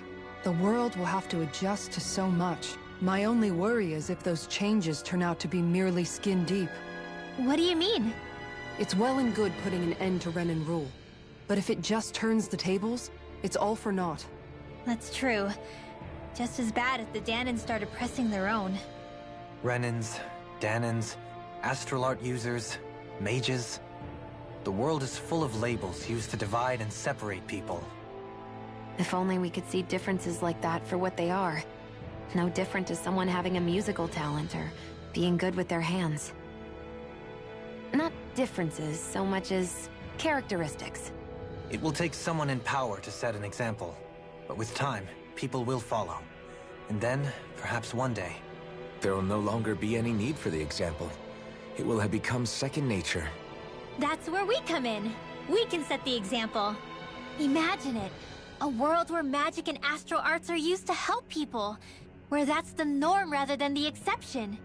Speaker 10: The world will have to adjust to so much. My only worry is if those changes turn out to be merely skin deep.
Speaker 8: What do you mean?
Speaker 10: It's well and good putting an end to Renan rule. But if it just turns the tables, it's all for naught.
Speaker 8: That's true. Just as bad if the Danans started pressing their own.
Speaker 4: Renans, Danans, astral art users, mages. The world is full of labels used to divide and separate people.
Speaker 6: If only we could see differences like that for what they are. No different to someone having a musical talent or being good with their hands. Not differences so much as characteristics.
Speaker 4: It will take someone in power to set an example. But with time, people will follow. And then, perhaps one day...
Speaker 9: there will no longer be any need for the example. It will have become second nature.
Speaker 8: That's where we come in. We can set the example. Imagine it. A world where magic and astral arts are used to help people. Where that's the norm rather than the exception.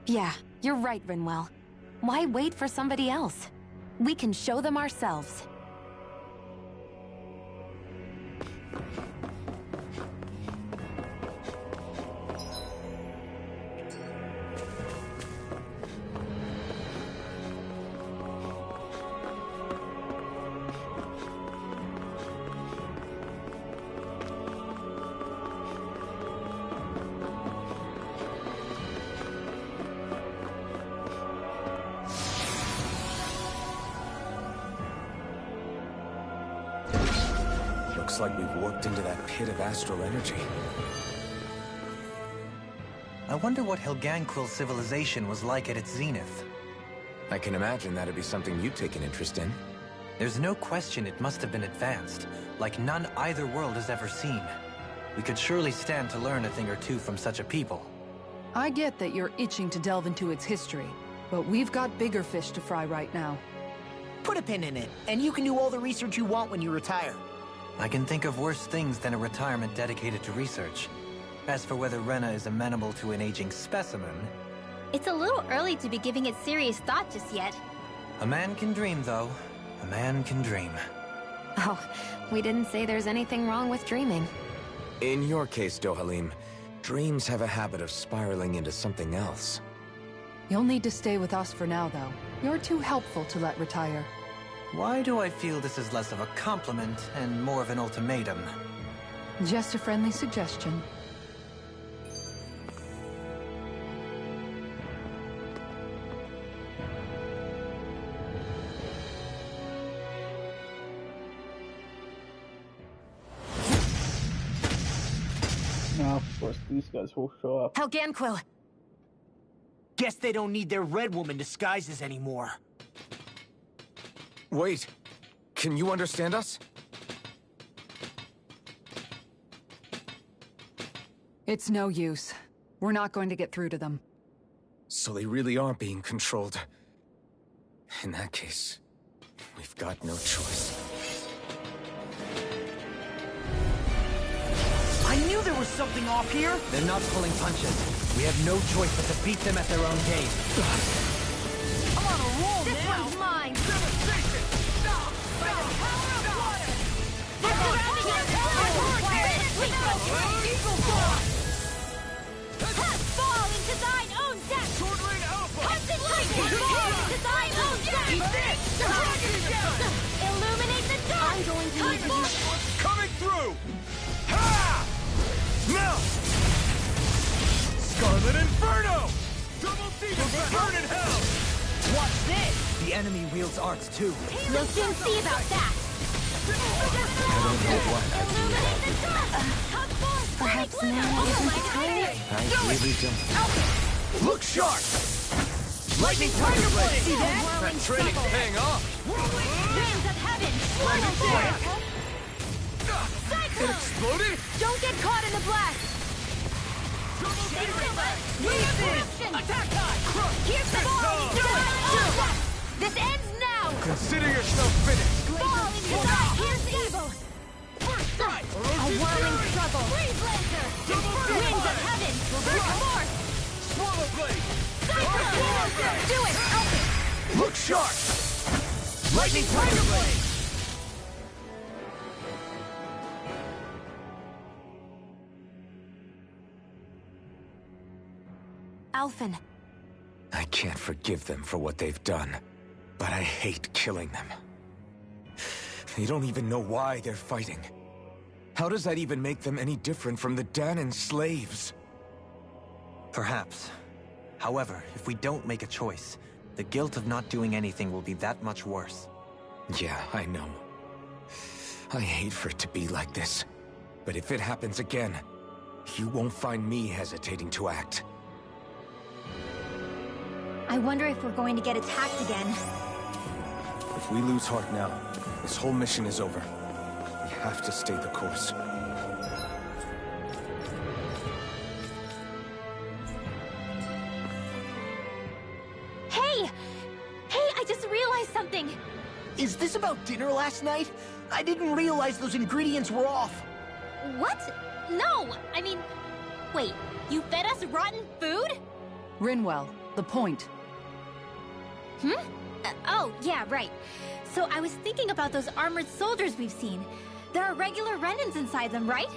Speaker 6: Yeah, you're right, Rinwell. Why wait for somebody else? We can show them ourselves.
Speaker 9: Looks like we've warped into that pit of astral energy.
Speaker 4: I wonder what Helganquil civilization was like at its zenith.
Speaker 9: I can imagine that'd be something you'd take an interest in.
Speaker 4: There's no question it must have been advanced, like none either world has ever seen. We could surely stand to learn a thing or two from such a people.
Speaker 10: I get that you're itching to delve into its history, but we've got bigger fish to fry right now.
Speaker 5: Put a pin in it, and you can do all the research you want when you retire.
Speaker 4: I can think of worse things than a retirement dedicated to research. As for whether Rena is amenable to an aging specimen...
Speaker 8: It's a little early to be giving it serious thought just yet.
Speaker 4: A man can dream, though. A man can dream.
Speaker 6: Oh, we didn't say there's anything wrong with dreaming.
Speaker 9: In your case, Dohalim, dreams have a habit of spiraling into something else.
Speaker 10: You'll need to stay with us for now, though. You're too helpful to let retire.
Speaker 4: Why do I feel this is less of a compliment and more of an ultimatum?
Speaker 10: Just a friendly suggestion.
Speaker 2: Now, of course, these guys will show up.
Speaker 5: Helganquil! Guess they don't need their Red Woman disguises anymore.
Speaker 9: Wait, can you understand us?
Speaker 10: It's no use. We're not going to get through to them.
Speaker 9: So they really are being controlled. In that case, we've got no choice.
Speaker 5: I knew there was something off here!
Speaker 4: They're not pulling punches. We have no choice but to beat them at their own game.
Speaker 5: I'm on a roll
Speaker 6: This
Speaker 5: now!
Speaker 6: one's mine!
Speaker 5: Devastation! Stop! By the power of water!
Speaker 6: They're surrounding us!
Speaker 5: Eagle Force!
Speaker 6: Fall into thine own death!
Speaker 5: Sword Rain Alpha!
Speaker 6: Concentrate and fall into thine own death!
Speaker 5: Eat this!
Speaker 6: Illuminate the dark! I'm going to need to use...
Speaker 9: Coming through! Ha! Now! Scarlet Inferno! Double Demon Burn in Hell!
Speaker 5: Watch this!
Speaker 4: The enemy wields arts too.
Speaker 6: We'll soon see about that! Illuminate the dark! Come forth! Perhaps now isn't the time?
Speaker 4: I really don't.
Speaker 9: Look sharp!
Speaker 5: Lightning Tiger Blade!
Speaker 6: See that?
Speaker 9: That training's paying off!
Speaker 6: Winds of heaven!
Speaker 9: It exploded?
Speaker 6: Don't get caught in the blast!
Speaker 5: Attack time!
Speaker 6: Here's the ball! This ends now!
Speaker 9: Consider yourself finished!
Speaker 6: Fall into dark! Here's evil!
Speaker 5: First strike!
Speaker 6: A whirling struggle! Freeze Lancer! Winds of heaven! Brute force!
Speaker 5: Swallow Blade!
Speaker 6: Cyclone! Do it!
Speaker 9: Look sharp!
Speaker 5: Lightning Tiger Blade!
Speaker 6: Alphen.
Speaker 9: I can't forgive them for what they've done, but I hate killing them. They don't even know why they're fighting. How does that even make them any different from the Dahnan slaves?
Speaker 4: Perhaps. However, if we don't make a choice, the guilt of not doing anything will be that much worse.
Speaker 9: Yeah, I know. I hate for it to be like this. But if it happens again, you won't find me hesitating to act.
Speaker 8: I wonder if we're going to get attacked again.
Speaker 9: If we lose heart now, this whole mission is over. We have to stay the course.
Speaker 8: Hey! Hey, I just realized something!
Speaker 5: Is this about dinner last night? I didn't realize those ingredients were off.
Speaker 8: What? No! I mean... Wait, you fed us rotten food?
Speaker 10: Rinwell, the point.
Speaker 8: Oh, yeah, right. So I was thinking about those armored soldiers we've seen. There are regular Renans inside them, right?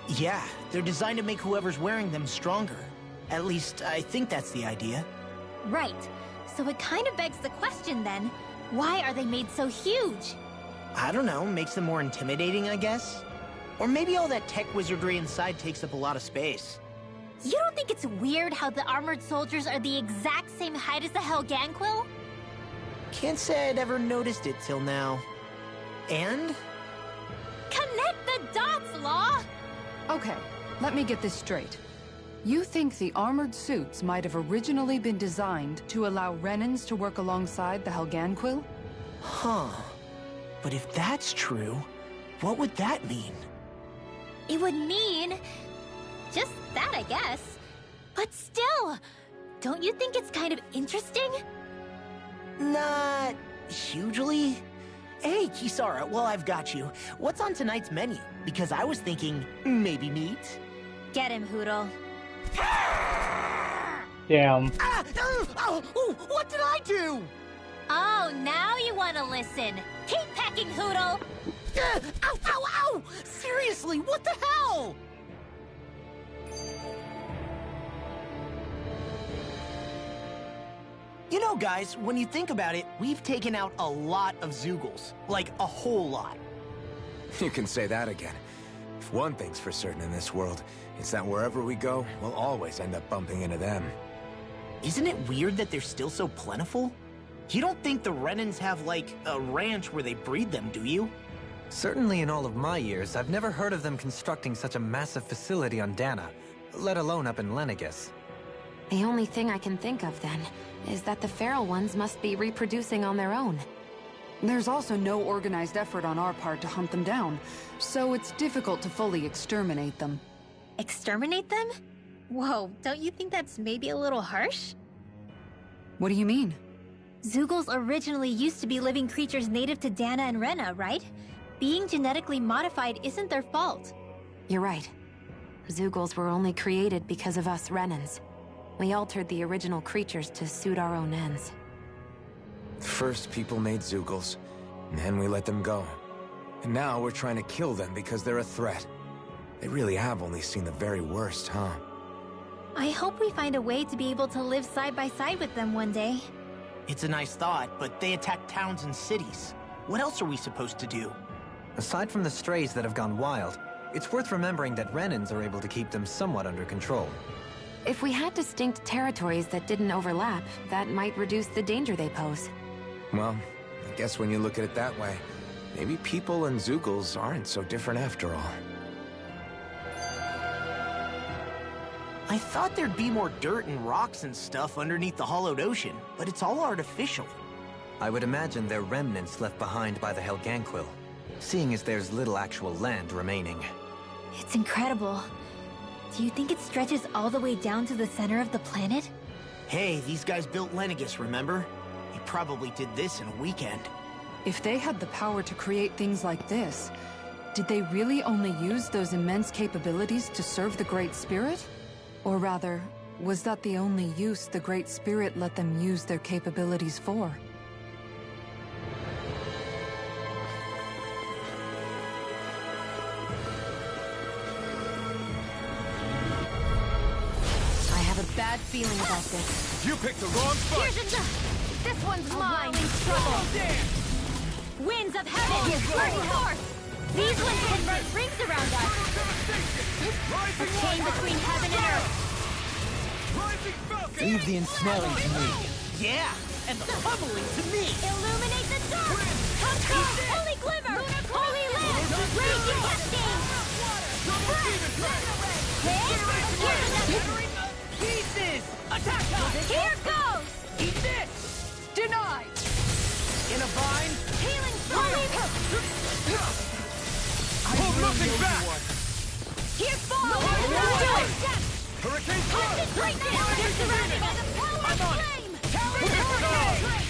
Speaker 5: Yeah, they're designed to make whoever's wearing them stronger. At least, I think that's the idea.
Speaker 8: Right. So it kind of begs the question then, why are they made so huge?
Speaker 5: I don't know, makes them more intimidating, I guess? Or maybe all that tech wizardry inside takes up a lot of space.
Speaker 8: You don't think it's weird how the armored soldiers are the exact same height as the Helganquil?
Speaker 5: Can't say I'd ever noticed it till now. And?
Speaker 8: Connect the dots, Law!
Speaker 10: Okay, let me get this straight. You think the armored suits might have originally been designed to allow Renans to work alongside the Helganquil?
Speaker 5: Huh. But if that's true, what would that mean?
Speaker 8: It would mean... just that, I guess. But still, don't you think it's kind of interesting?
Speaker 5: Not... hugely? Hey, Kisara, while I've got you, what's on tonight's menu? Because I was thinking, maybe meat?
Speaker 8: Get him, Hootle.
Speaker 2: Damn.
Speaker 5: What did I do?
Speaker 8: Oh, now you want to listen. Keep pecking, Hootle!
Speaker 5: Ow, ow, ow! Seriously, what the hell? You know, guys, when you think about it, we've taken out a lot of Zeugles. Like, a whole lot.
Speaker 9: You can say that again. If one thing's for certain in this world, it's that wherever we go, we'll always end up bumping into them.
Speaker 5: Isn't it weird that they're still so plentiful? You don't think the Renans have, like, a ranch where they breed them, do you?
Speaker 4: Certainly in all of my years, I've never heard of them constructing such a massive facility on Dana, let alone up in Lenegis.
Speaker 6: The only thing I can think of, then, is that the feral ones must be reproducing on their own.
Speaker 10: There's also no organized effort on our part to hunt them down, so it's difficult to fully exterminate them.
Speaker 8: Exterminate them? Whoa, don't you think that's maybe a little harsh?
Speaker 10: What do you mean?
Speaker 8: Zeugles originally used to be living creatures native to Dana and Rena, right? Being genetically modified isn't their fault.
Speaker 6: You're right. Zeugles were only created because of us Renans. We altered the original creatures to suit our own ends.
Speaker 9: First, people made Zeugles, and then we let them go. And now we're trying to kill them because they're a threat. They really have only seen the very worst, huh?
Speaker 8: I hope we find a way to be able to live side by side with them one day.
Speaker 5: It's a nice thought, but they attack towns and cities. What else are we supposed to do?
Speaker 4: Aside from the strays that have gone wild, it's worth remembering that Renans are able to keep them somewhat under control.
Speaker 6: If we had distinct territories that didn't overlap, that might reduce the danger they pose.
Speaker 9: Well, I guess when you look at it that way, maybe people and Zeugles aren't so different after all.
Speaker 5: I thought there'd be more dirt and rocks and stuff underneath the hollowed ocean, but it's all artificial.
Speaker 4: I would imagine they're remnants left behind by the Helganquil, seeing as there's little actual land remaining.
Speaker 8: It's incredible. Do you think it stretches all the way down to the center of the planet?
Speaker 5: Hey, these guys built Lenegis, remember? They probably did this in a weekend.
Speaker 10: If they had the power to create things like this, did they really only use those immense capabilities to serve the Great Spirit? Or rather, was that the only use the Great Spirit let them use their capabilities for?
Speaker 6: I have a bad feeling about this.
Speaker 9: You picked the wrong fight!
Speaker 8: This one's mine! Trouble! Winds of heaven! Burning forth! These ones can run rings around us! A chain between heaven and earth!
Speaker 4: Leave the ensnaring to me.
Speaker 5: Yeah, and the pummeling to me!
Speaker 8: Illuminate the dark! Come come! Holy glimmer! Holy land! Raging cascade!
Speaker 5: Pieces! Attack us!
Speaker 8: Here goes!
Speaker 5: Eat this!
Speaker 10: Denied!
Speaker 5: In a vine?
Speaker 8: Healing storm!
Speaker 9: Hold nothing back!
Speaker 8: Here's fall! Do it!
Speaker 9: Hurricane
Speaker 8: Right now! They're surrounded by the power of flame!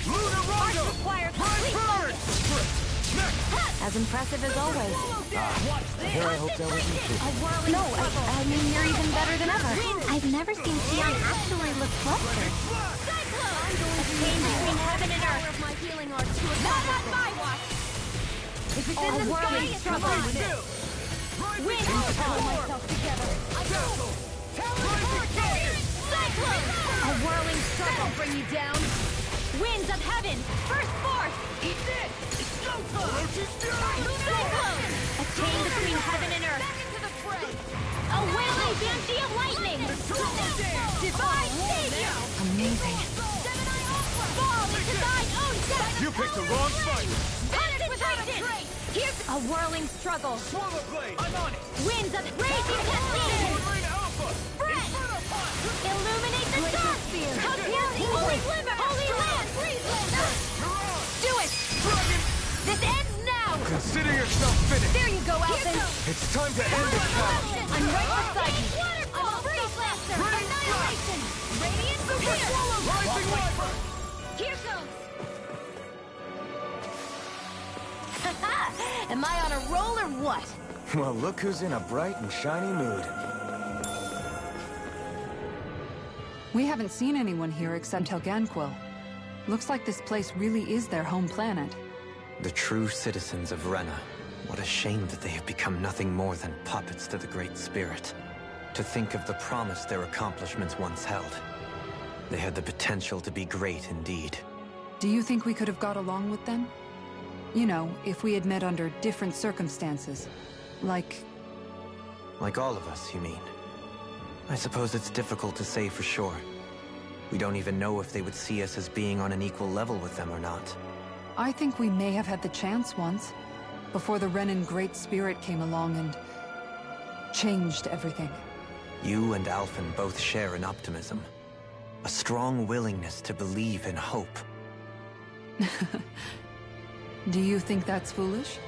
Speaker 9: Lunar Rondo!
Speaker 8: Requires
Speaker 9: Bright bird!
Speaker 6: As impressive as always.
Speaker 4: Here I hope that wasn't true.
Speaker 6: No, I mean, you're even better than ever.
Speaker 8: I've never seen Xion actually look flustered. A chain between heaven and earth. My healing art to not on my watch. If it's in the sky, it's mine. Wind will pull myself together. Cyclone! A whirling struggle bring you down. Winds of heaven, burst forth. Eat this! It's go time! Cyclone! A chain between heaven and earth. Back into the fray. A wailing banshee of lightning. Divine savior.
Speaker 6: Amazing.
Speaker 8: Fall into thine own death.
Speaker 9: You picked the wrong fight!
Speaker 8: Concentration. Here's a whirling struggle.
Speaker 9: Swallow blade! I'm on it!
Speaker 8: Winds of raging cascade. Spread. Illuminate the dark. Come here, the holy glimmer. Holy land. Do it.
Speaker 9: Dragon!
Speaker 8: This ends now.
Speaker 9: Consider yourself finished!
Speaker 8: There you go, Alphen.
Speaker 9: It's time to end this battle!
Speaker 8: I'm right beside you. Waterfall. Freeze blaster. Annihilation. Radiant here.
Speaker 9: Rising Wyvern!
Speaker 8: Here goes. Am I on a roll or what?
Speaker 9: Well, look who's in a bright and shiny mood.
Speaker 10: We haven't seen anyone here except Helganquil. Looks like this place really is their home planet.
Speaker 4: The true citizens of Rena. What a shame that they have become nothing more than puppets to the Great Spirit. To think of the promise their accomplishments once held. They had the potential to be great indeed.
Speaker 10: Do you think we could have got along with them? You know, if we had met under different circumstances. Like
Speaker 4: all of us, you mean? I suppose it's difficult to say for sure. We don't even know if they would see us as being on an equal level with them or not.
Speaker 10: I think we may have had the chance once, before the Renan Great Spirit came along and changed everything.
Speaker 4: You and Alphen both share an optimism. A strong willingness to believe in hope.
Speaker 10: Do you think that's foolish?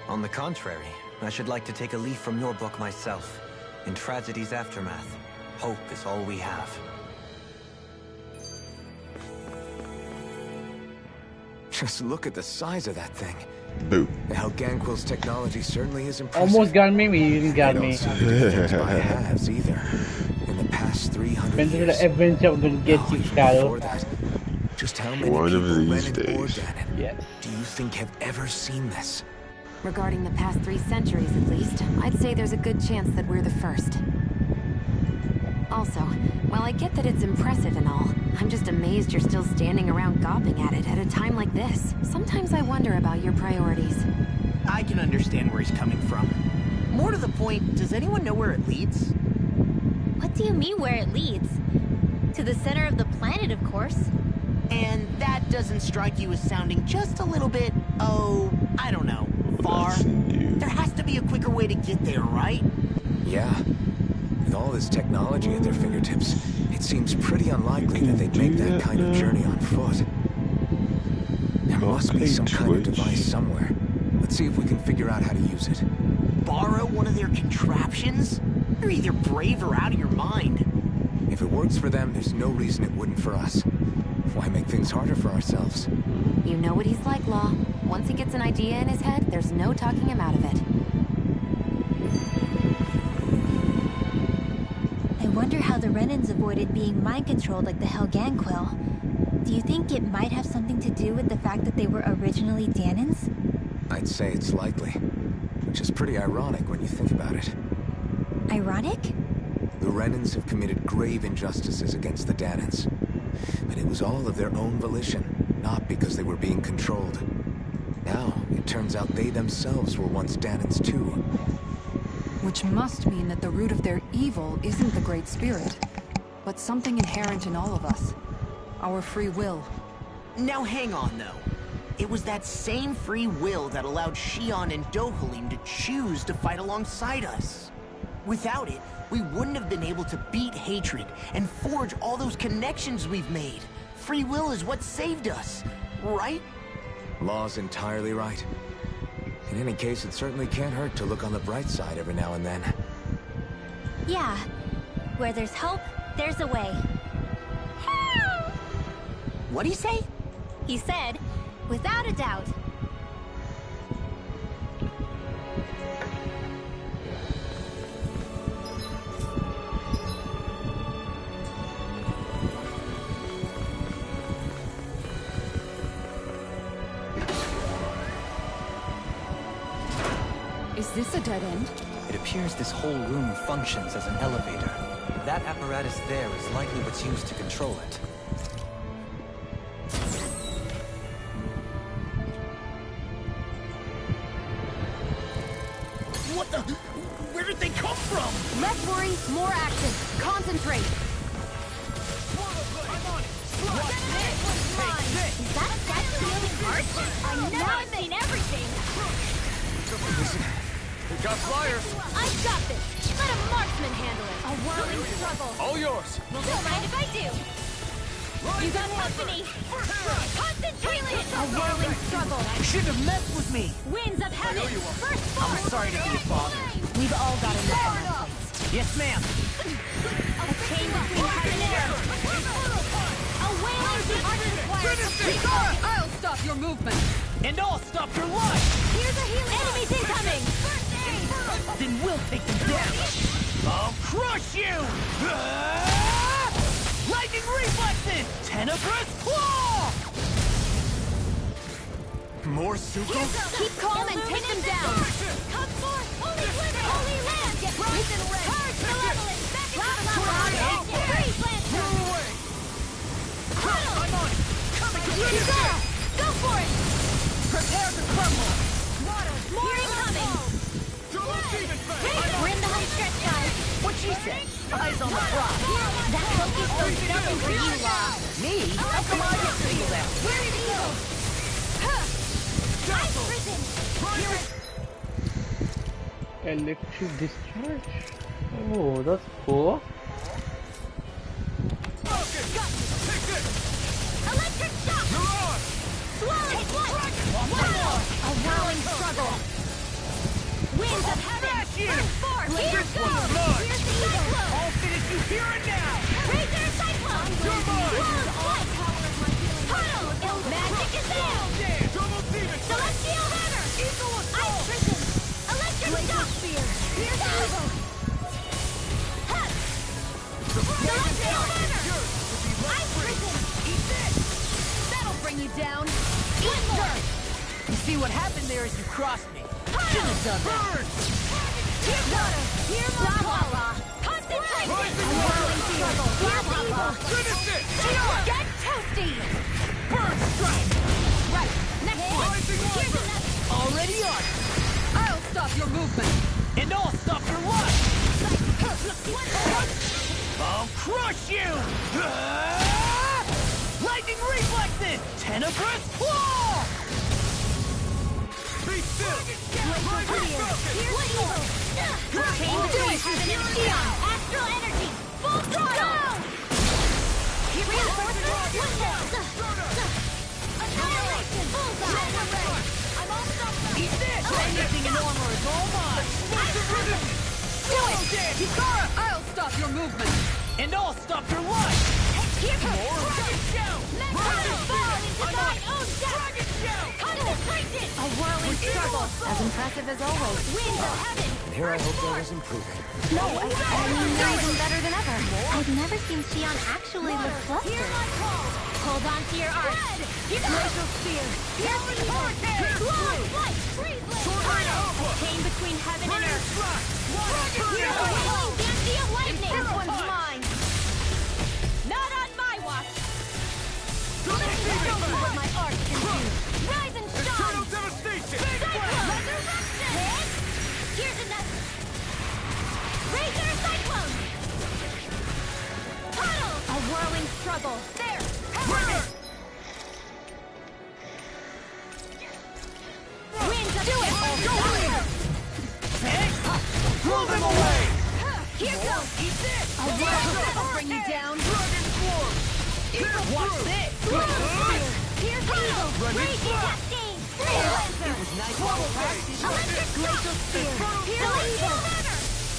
Speaker 4: On the contrary, I should like to take a leaf from your book myself. In tragedy's aftermath, hope is all we have.
Speaker 9: Just look at the size of that thing.
Speaker 1: Boo.
Speaker 9: Helganquil's technology certainly is impressive.
Speaker 2: Almost got me, but you didn't got me.
Speaker 9: By halves either. In the past 300
Speaker 2: Depends on
Speaker 9: years.
Speaker 2: the adventure I'm gonna get you, Shadow.
Speaker 9: Just how many
Speaker 1: One of
Speaker 9: people
Speaker 1: these
Speaker 9: Renan or
Speaker 1: days.
Speaker 9: Danon
Speaker 2: Yes.
Speaker 9: do you think have ever seen this?
Speaker 6: Regarding the past 3 centuries at least, I'd say there's a good chance that we're the first. Also, while I get that it's impressive and all, I'm just amazed you're still standing around gawping at it at a time like this. Sometimes I wonder about your priorities.
Speaker 5: I can understand where he's coming from. More to the point, does anyone know where it leads?
Speaker 8: What do you mean where it leads? To the center of the planet, of course.
Speaker 5: And that doesn't strike you as sounding just a little bit, oh, I don't know, far? There has to be a quicker way to get there, right?
Speaker 9: Yeah. With all this technology at their fingertips, it seems pretty unlikely that they'd make that kind of journey on foot. There must be some kind of device somewhere. Let's see if we can figure out how to use it.
Speaker 5: Borrow one of their contraptions? You're either brave or out of your mind.
Speaker 9: If it works for them, there's no reason it wouldn't for us. Why make things harder for ourselves?
Speaker 6: You know what he's like, Law. Once he gets an idea in his head, there's no talking him out of it.
Speaker 8: I wonder how the Renans avoided being mind-controlled like the Helganquil. Do you think it might have something to do with the fact that they were originally Danans?
Speaker 9: I'd say it's likely. Which is pretty ironic when you think about it.
Speaker 8: Ironic?
Speaker 9: The Renans have committed grave injustices against the Danans. But it was all of their own volition, not because they were being controlled. Now, it turns out they themselves were once Danans too.
Speaker 10: Which must mean that the root of their evil isn't the Great Spirit, but something inherent in all of us. Our free will.
Speaker 5: Now hang on, though. It was that same free will that allowed Xion and Dohalim to choose to fight alongside us. Without it, we wouldn't have been able to beat hatred and forge all those connections we've made. Free will is what saved us, right?
Speaker 9: Law's entirely right. In any case, it certainly can't hurt to look on the bright side every now and then.
Speaker 8: Yeah. Where there's hope, there's a way.
Speaker 5: What'd he say?
Speaker 8: He said, without a doubt.
Speaker 10: Is this a dead end?
Speaker 4: It appears this whole room functions as an elevator. That apparatus there is likely what's used to control it.
Speaker 5: What the? Where did they come from?
Speaker 6: Less worry, more action. Concentrate.
Speaker 8: Is that a guy stealing art? Now I've seen everything.
Speaker 11: We got flyers.
Speaker 8: I got this. Let a marksman handle it. A whirling struggle.
Speaker 11: All yours.
Speaker 8: Don't mind if I do. You got company. Concentrate. A whirling struggle.
Speaker 5: You shouldn't have messed with me.
Speaker 8: Winds of heaven. First
Speaker 5: I'm
Speaker 8: forward.
Speaker 5: sorry to be a bother.
Speaker 8: We've all got enough on our plates.
Speaker 5: Yes, ma'am.
Speaker 8: A chain between heaven and earth. A wailing requires.
Speaker 10: I'll stop your movement.
Speaker 5: And I'll stop your life.
Speaker 8: Here's a healing. Enemies incoming.
Speaker 5: Then we'll take them down. I'll crush you. Lightning reflexes. Tenebrous claw.
Speaker 9: More Suko?
Speaker 8: Keep calm and take them down. Come forth, holy glitter, holy land. Get rise and red. Charge malevolent. Freeze, Lancer. I'm on it. Go for it.
Speaker 5: Prepare to crumble.
Speaker 8: More incoming. We're in the home stretch, guys.
Speaker 5: What she said? Eyes on the prize.
Speaker 8: That focus does nothing for you, Law.
Speaker 5: Me? How come I get singled out?
Speaker 8: Where did he go? I've risen.
Speaker 2: Electric discharge. Oh, that's cool.
Speaker 8: Electric shock. Swirling blood. A whirling struggle. Winds of heaven. Burst forth. Here goes. Here's the eagle.
Speaker 5: I'll finish you here and now.
Speaker 8: Razor cyclone.
Speaker 5: You're mine.
Speaker 8: Puddle. Magic is out. Celestial hammer. Ice prison. Electric shock. Here's the eagle. Celestial hammer. Ice prison.
Speaker 5: Eat this. That'll bring you down.
Speaker 8: Eat dirt.
Speaker 5: You see what happened there is you crossed me. Shouldn't have done that.
Speaker 8: Here's water. Here's lava. Concentration. Whirling struggle. Here's the eagle.
Speaker 5: Finish it.
Speaker 8: Get toasty.
Speaker 5: Burn strike.
Speaker 8: Right. Next one. Here's another.
Speaker 5: Already on.
Speaker 10: I'll stop your movement.
Speaker 5: And I'll stop your life. I'll crush you. Lightning reflexes. Tenebrous claw. Be still.
Speaker 8: Here's eagle. Chain between heaven and Sion. Astral energy. Full throttle. Reinforcements. Annihilation. Bullseye. I'm all stopped.
Speaker 5: Eat this. Anything in armor is all mine.
Speaker 10: Do it! Hikara, I'll stop your movement.
Speaker 5: And I'll stop your life.
Speaker 8: Here comes
Speaker 5: Dragon shout.
Speaker 8: fall into thine own death. Concentration. A whirling struggle.
Speaker 6: As impressive as always.
Speaker 8: Winds of heaven.
Speaker 9: And here I hope there is improving.
Speaker 6: No, I mean, you're even better than ever. I've never seen Xion actually look flustered.
Speaker 8: Hear my call. Hold on to your arms. Glacial spear. Piercing vortex. Flight. Freeze. A chain between heaven and earth. Here's a whirling dancy of lightning. This one's mine. Not on my watch. Let me show you what my art can do. Rise and shine.
Speaker 5: Devastation.
Speaker 8: Resurrection. Here's another. Razor cyclone. Puddle. A whirling struggle. There. Winds of it.
Speaker 5: Throw them away.
Speaker 8: Here goes.
Speaker 5: Eat this.
Speaker 8: A whirl will bring you down.
Speaker 5: Dragon form. Watch this.
Speaker 8: Here's the eagle. Raging cascade.
Speaker 5: It was nice little practice.
Speaker 8: Electric glacial spear. Here's the eagle.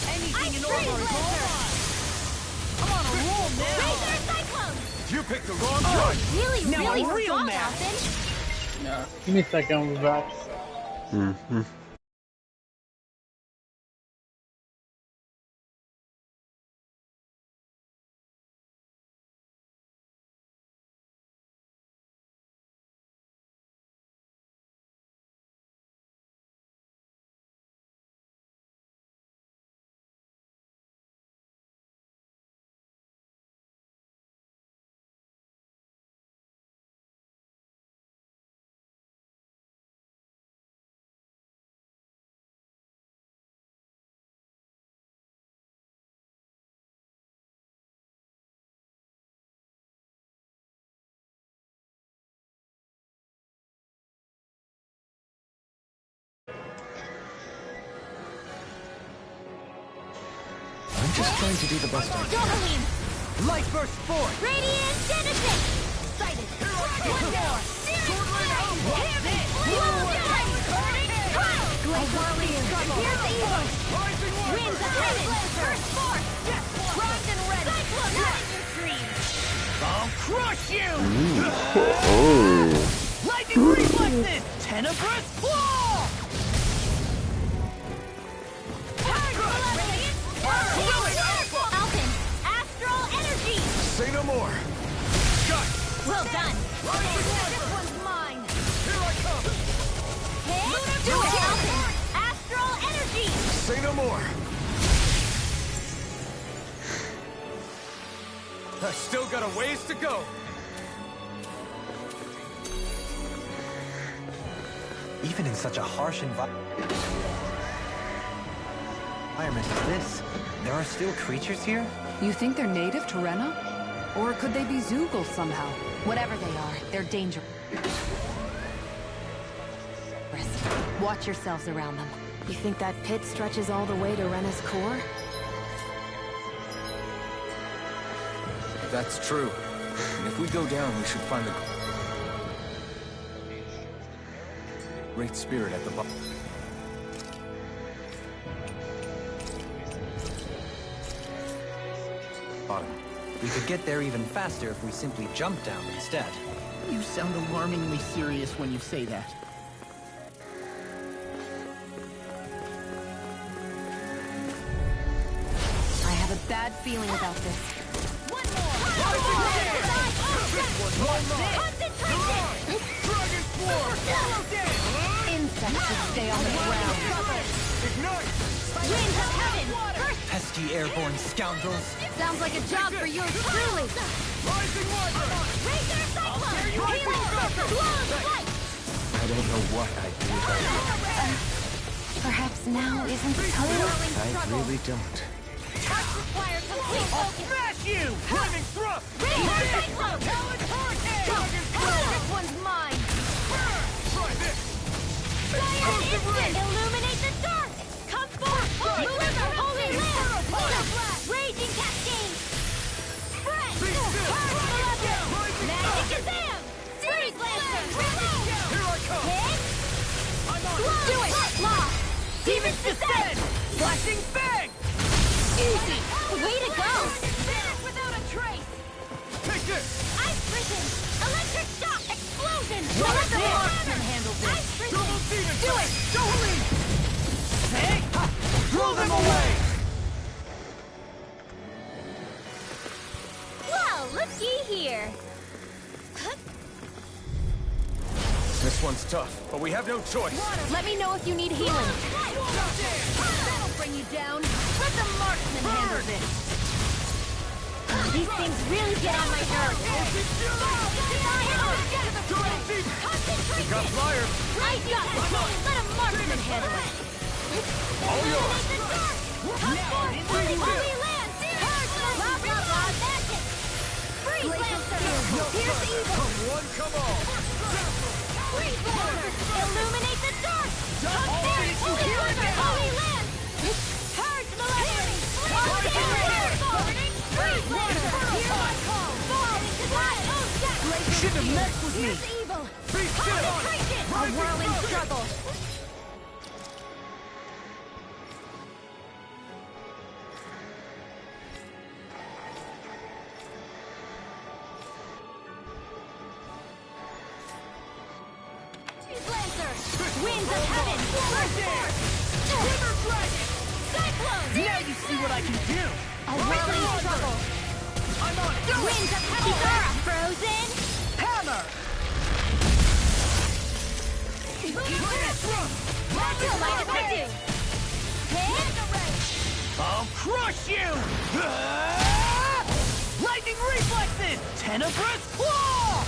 Speaker 5: Anything in
Speaker 8: Ice
Speaker 5: armor
Speaker 8: freeze
Speaker 5: is all
Speaker 8: laser.
Speaker 5: mine. I'm on a roll now.
Speaker 8: Razor cyclone.
Speaker 9: You picked the wrong
Speaker 8: Oh,
Speaker 9: choice.
Speaker 8: really,
Speaker 5: Now
Speaker 8: really
Speaker 5: I'm real
Speaker 8: strong,
Speaker 5: mad.
Speaker 8: Austin.
Speaker 2: No, give me a second with that.
Speaker 1: Mm-hmm.
Speaker 9: I'm just trying to do the best I can.
Speaker 8: Doubling.
Speaker 5: Light burst forth.
Speaker 8: Radiant Genesis. Sighted. One more. Watch this. A whirling struggle. Here's the eagle. Winds of heaven. Burst forth. Rise and red. Cyclone. Not in your dreams.
Speaker 5: I'll crush you.
Speaker 1: Oh.
Speaker 5: Lightning reflexes. Tenebrous claw.
Speaker 8: Alton, astral energy.
Speaker 9: Say no more.
Speaker 8: Well done. This one's mine.
Speaker 9: Here I come. more! I still got a ways to go!
Speaker 4: Even in such a harsh environment as this, there are still creatures here?
Speaker 10: You think they're native to Rena? Or could they be Zoogle somehow?
Speaker 6: Whatever they are, they're dangerous. Watch yourselves around them. You think that pit stretches all the way to Rena's core?
Speaker 9: That's true. And if we go down, we should find the Great Spirit at the bottom.
Speaker 4: We could get there even faster if we simply jump down instead.
Speaker 5: You sound alarmingly serious when you say that.
Speaker 6: I have a bad feeling about this.
Speaker 8: One more!
Speaker 6: Insects should stay on the ground.
Speaker 8: Winds of heaven!
Speaker 4: Pesky airborne scoundrels!
Speaker 6: Sounds like a job for yours truly.
Speaker 8: Razor Cyclone! Healing Circle! Blow of light!
Speaker 9: I don't know what I'd do without you.
Speaker 6: Perhaps now isn't the time.
Speaker 9: I really don't.
Speaker 8: Touch requires complete focus!
Speaker 9: Smash you! Driving thrust!
Speaker 8: Razor Cyclone! This one's mine!
Speaker 9: Try this!
Speaker 8: Fire instant! Illuminate the dark! Come forth! Deliver Holy Lamb! Raging Cascade! Spread! Magic Kazam! Freeze Lancer!
Speaker 9: Here I come!
Speaker 8: Hit!
Speaker 6: Do it! Lock!
Speaker 8: Demons Descent!
Speaker 9: Flashing bang!
Speaker 8: Easy! Way to go! Finish without a trace!
Speaker 9: Take this!
Speaker 8: Ice Prison! Electric Shock! Explosion!
Speaker 5: Let the marksman handle this!
Speaker 8: Ice Prison!
Speaker 9: Double demon!
Speaker 8: Do it!
Speaker 9: Jolene! Hey! Throw them away!
Speaker 8: Well, looky here!
Speaker 9: This one's tough, but we have no choice.
Speaker 6: Let me know if you need healing.
Speaker 8: That'll bring you down! Let the marksman handle this! These things really get on my nerves!
Speaker 9: We got flyers!
Speaker 8: I got it! Let a marksman handle it!
Speaker 9: All yours!
Speaker 8: Come forth! Holy Land! Blah, blah, blah, magic! Freeze Lancer! Here's evil!
Speaker 9: Come one, come all!
Speaker 8: Freeze Lancer! Illuminate the dark! Come forth! Holy Land! Purge Malevolence! Freeze Lancer! Hear my call! Fall into battle!
Speaker 5: You shouldn't have messed with me!
Speaker 8: Here's evil!
Speaker 9: Freeze shit on!
Speaker 8: A whirling struggle! Lancer! Winds of heaven! Burst forth! River Dragon! Cyclone!
Speaker 5: Now you see what I can do!
Speaker 8: A whirling struggle!
Speaker 5: I'm on it!
Speaker 8: Winds of heaven! Zara! Frozen!
Speaker 5: Hammer!
Speaker 8: Still might affect you! Hit!
Speaker 5: I'll crush you! Lightning reflexes! Tenebrous claw!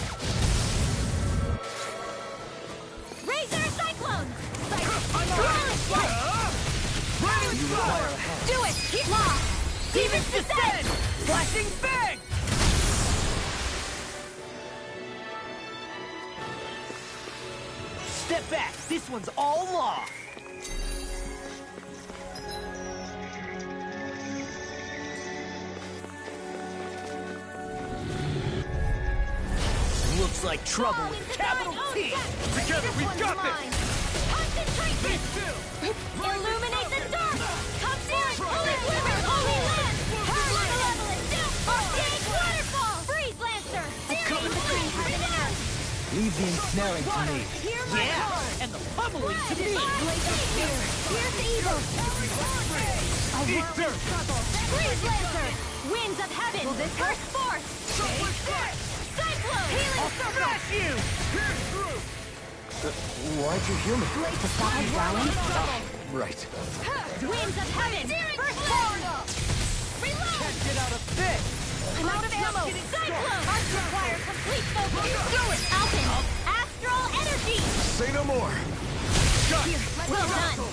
Speaker 8: Razor Cyclone!
Speaker 5: Do it!
Speaker 8: Law!
Speaker 5: Demons Descend! Flashing bang! Step back! This one's all law! Looks like trouble with capital T!
Speaker 9: Together, we've got this!
Speaker 8: Concentration! Illuminate the dark! Come forth! Holy Glimmer! Holy Land! Purge Malevolence! Arcade Waterfall! Freeze Lancer! Come between heaven and earth!
Speaker 4: Leave the ensnaring to me.
Speaker 8: Hear my call!
Speaker 5: And the pummeling to me!
Speaker 8: Blaze of fear! Here's the evil! A whirling struggle! Freeze Lancer! Winds of heaven! Burst forth! Cyclone! Healing circle!
Speaker 5: Smash you!
Speaker 9: Why'd you heal me?
Speaker 6: To stop him dying?
Speaker 9: Right.
Speaker 8: Winds of heaven! First blast! Reload!
Speaker 5: Can't get out of this!
Speaker 8: I'm out of ammo! Cyclone! Arts require complete focus! Do it! Alpin! Astral energy!
Speaker 9: Say no more!
Speaker 8: Here, well done!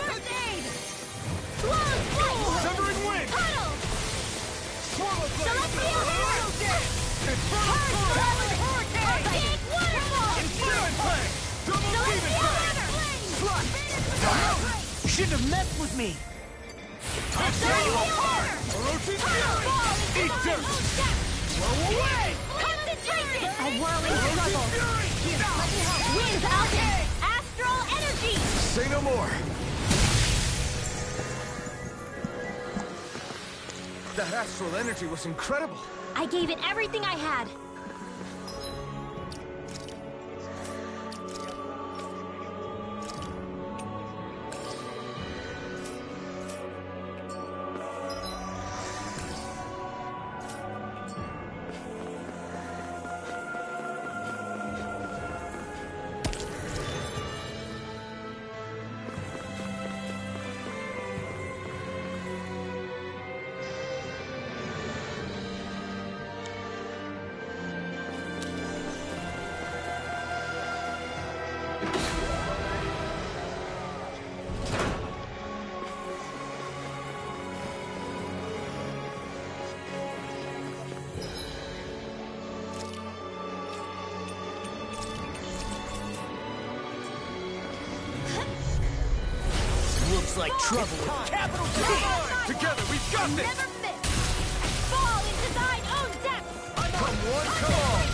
Speaker 8: First aid! Blow!
Speaker 9: Severing wind!
Speaker 8: Puddle!
Speaker 9: Swallow
Speaker 8: Celestial hammer! Hurricane! Big waterfall!
Speaker 9: Inferno Flame! Double demon flame!
Speaker 5: You shouldn't have messed with me!
Speaker 9: I'll tear you apart! Orochi Fury! Eat dirt! Blow away!
Speaker 8: Concentration! A whirling
Speaker 9: Orochi
Speaker 8: struggle!
Speaker 9: Fury!
Speaker 8: Winds Alpin! Astral energy!
Speaker 9: Say no more! That astral energy was incredible!
Speaker 8: I gave it everything I had.
Speaker 5: Like trouble with capital T!
Speaker 9: Together, we've got this!
Speaker 8: Never miss! Fall into thine own depths!
Speaker 9: Come one, come all!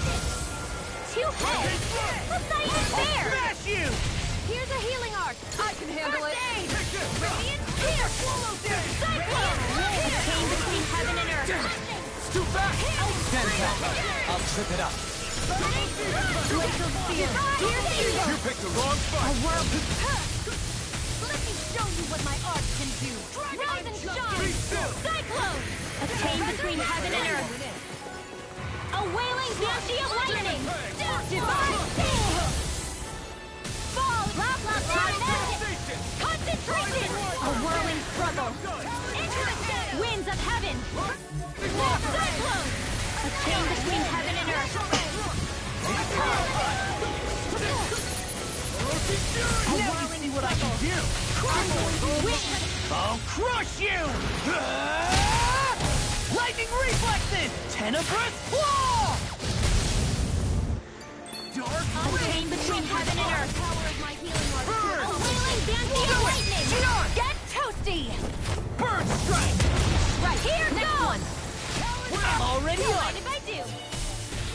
Speaker 8: Two heads! That's not even fair!
Speaker 5: Smash you!
Speaker 8: Here's a healing arc!
Speaker 10: I can handle it.
Speaker 8: Radiant Spear! Cyclone! A chain between heaven and earth!
Speaker 9: It's too fast!
Speaker 5: I'll trip it up.
Speaker 8: Glacial Spear!
Speaker 9: You picked the wrong
Speaker 8: A
Speaker 9: fight!
Speaker 8: world... Let me show you what my art can do! Rise and shine! Cyclone! A chain between heaven and earth! A wailing banshee of lightning! Divine Sting! Fall! Blah, blah, blah, magic! Concentration! A whirling struggle! Winds of heaven! Cyclone! A chain between heaven and earth!
Speaker 5: I want to see what I can do! I'll crush you! Lightning reflexes! Tenebrous claw! Dark
Speaker 8: A chain between heaven and earth!
Speaker 5: Burn!
Speaker 8: A wailing banshee of lightning!
Speaker 5: Shion!
Speaker 8: Get toasty!
Speaker 5: Burn strike!
Speaker 8: Right, here goes!
Speaker 5: I'm already on!
Speaker 8: Mind if I do?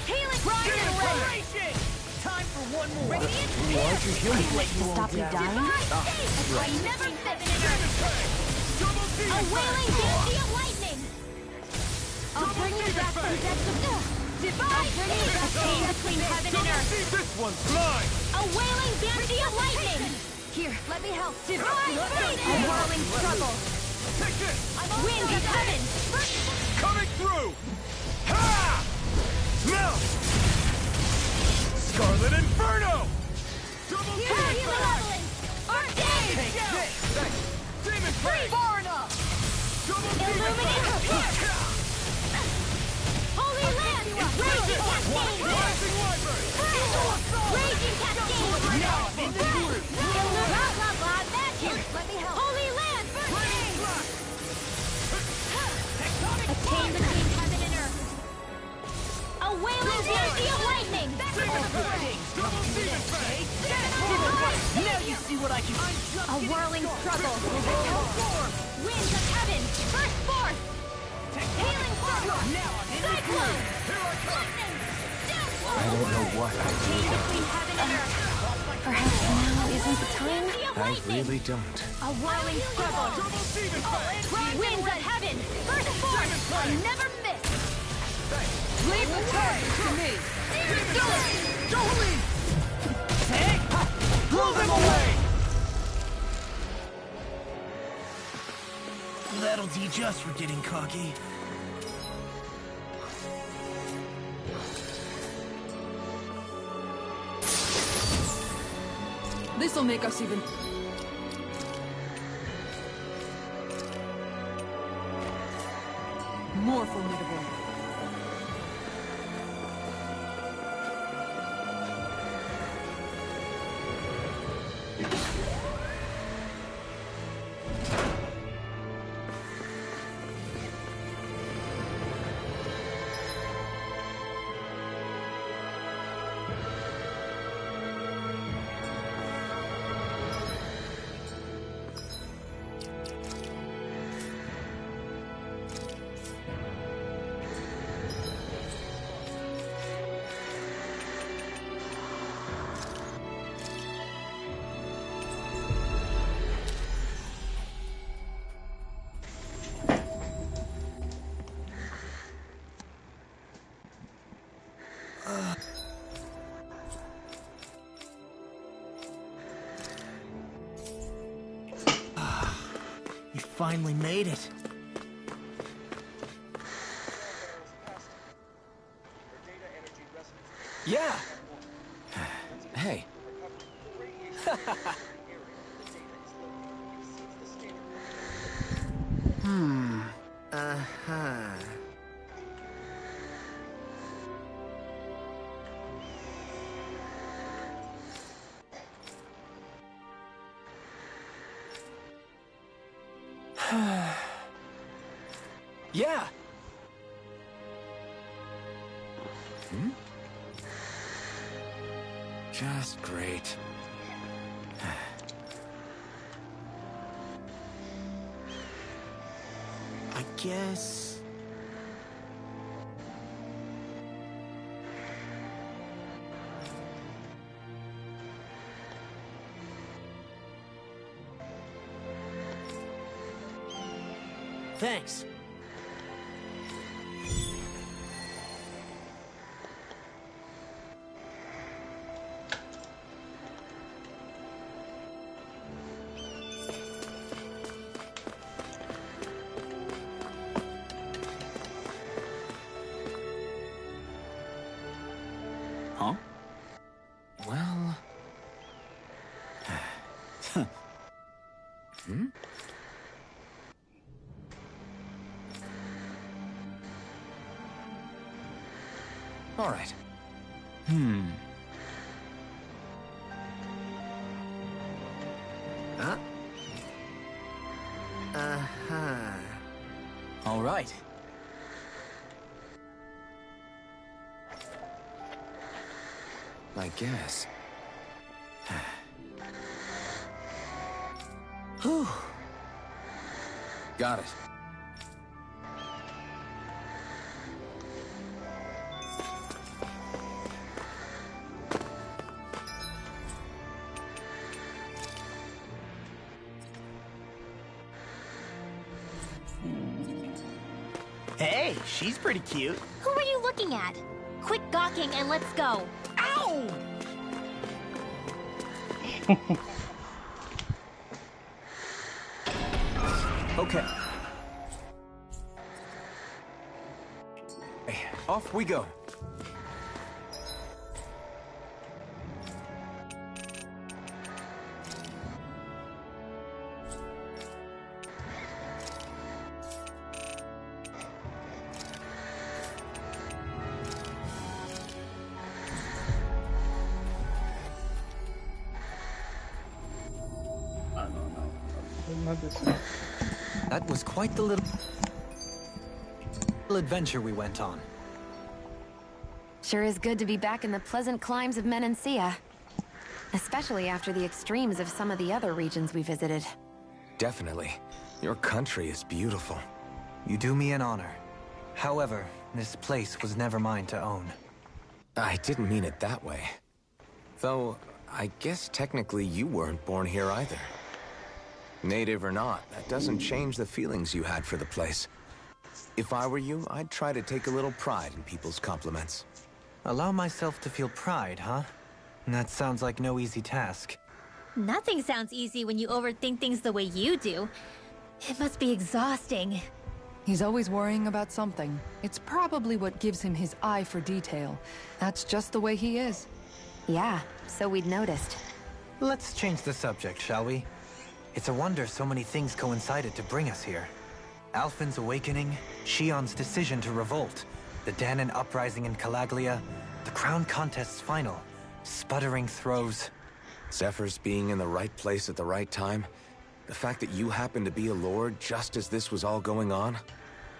Speaker 8: Healing
Speaker 5: Generation! Time for one more!
Speaker 8: Radiant
Speaker 5: Larger healing rate
Speaker 6: To stop you dying?
Speaker 8: I never heaven and earth! A wailing banshee of lightning! I'll bring you back from depths of... Divine chain between heaven and earth!
Speaker 9: This one's mine!
Speaker 8: A wailing banshee of lightning! Here, let me help. Divine A whirling struggle!
Speaker 9: Take this!
Speaker 8: Winds of heaven!
Speaker 9: Coming through! Ha! Melt! Scarlet Inferno! Double
Speaker 8: Here's
Speaker 9: demon
Speaker 8: the
Speaker 9: flame!
Speaker 8: Arcade!
Speaker 5: Take this!
Speaker 9: Thanks! Demon flame!
Speaker 8: Far enough!
Speaker 9: Double demon
Speaker 8: Illuminate!
Speaker 9: flame!
Speaker 8: Holy Land! Raging Cascade!
Speaker 9: Rising Wyvern!
Speaker 8: Raging Cascade!
Speaker 5: Now I'm in the groove!
Speaker 8: Blah, blah, blah, magic! Let me help. Holy Land! A chain between heaven and earth. A wailing banshee of lightning!
Speaker 9: Double demon flame!
Speaker 5: Now you see what I can do!
Speaker 8: A whirling struggle! Winds of heaven! First force! Healing struggle!
Speaker 5: Now I'm in the
Speaker 8: Cyclone! Lightning!
Speaker 9: I don't know what I
Speaker 8: Chain between heaven and earth!
Speaker 6: Perhaps now isn't the time?
Speaker 8: Banshee of
Speaker 9: I
Speaker 8: lightning!
Speaker 9: really don't.
Speaker 8: A whirling struggle!
Speaker 9: Double demon flame!
Speaker 8: Winds of heaven! First force! Never miss!
Speaker 10: Leave the target to me.
Speaker 5: Take! Blow them away! That'll teach us for getting cocky.
Speaker 10: This'll make us even...
Speaker 5: finally made it.
Speaker 4: Yeah! Hey.
Speaker 5: Uh-huh.
Speaker 4: Yeah!
Speaker 9: Just great.
Speaker 5: I guess... Thanks.
Speaker 11: Huh?
Speaker 9: Well... All right.
Speaker 5: Huh? Uh-huh.
Speaker 11: All right.
Speaker 9: I guess.
Speaker 5: Whew.
Speaker 9: Got it.
Speaker 5: Hey, she's pretty cute.
Speaker 8: Who are you looking at? Quit gawking and let's go.
Speaker 5: Ow!
Speaker 4: Okay. Hey, off we go. That was quite the little adventure we went on.
Speaker 6: Sure is good to be back in the pleasant climes of Menancia. Especially after the extremes of some of the other regions we visited.
Speaker 9: Definitely. Your country is beautiful.
Speaker 4: You do me an honor. However, this place was never mine to own.
Speaker 9: I didn't mean it that way. Though, I guess technically you weren't born here either. Native or not, that doesn't change the feelings you had for the place. If I were you, I'd try to take a little pride in people's compliments.
Speaker 4: Allow myself to feel pride, huh? That sounds like no easy task.
Speaker 8: Nothing sounds easy when you overthink things the way you do. It must be exhausting.
Speaker 10: He's always worrying about something. It's probably what gives him his eye for detail. That's just the way he is.
Speaker 6: Yeah, so we'd noticed.
Speaker 4: Let's change the subject, shall we? It's a wonder so many things coincided to bring us here. Alphen's awakening, Shion's decision to revolt, the Dahnan uprising in Calaglia, the Crown Contest's final, sputtering throws.
Speaker 9: Zephyr's being in the right place at the right time, the fact that you happened to be a lord just as this was all going on.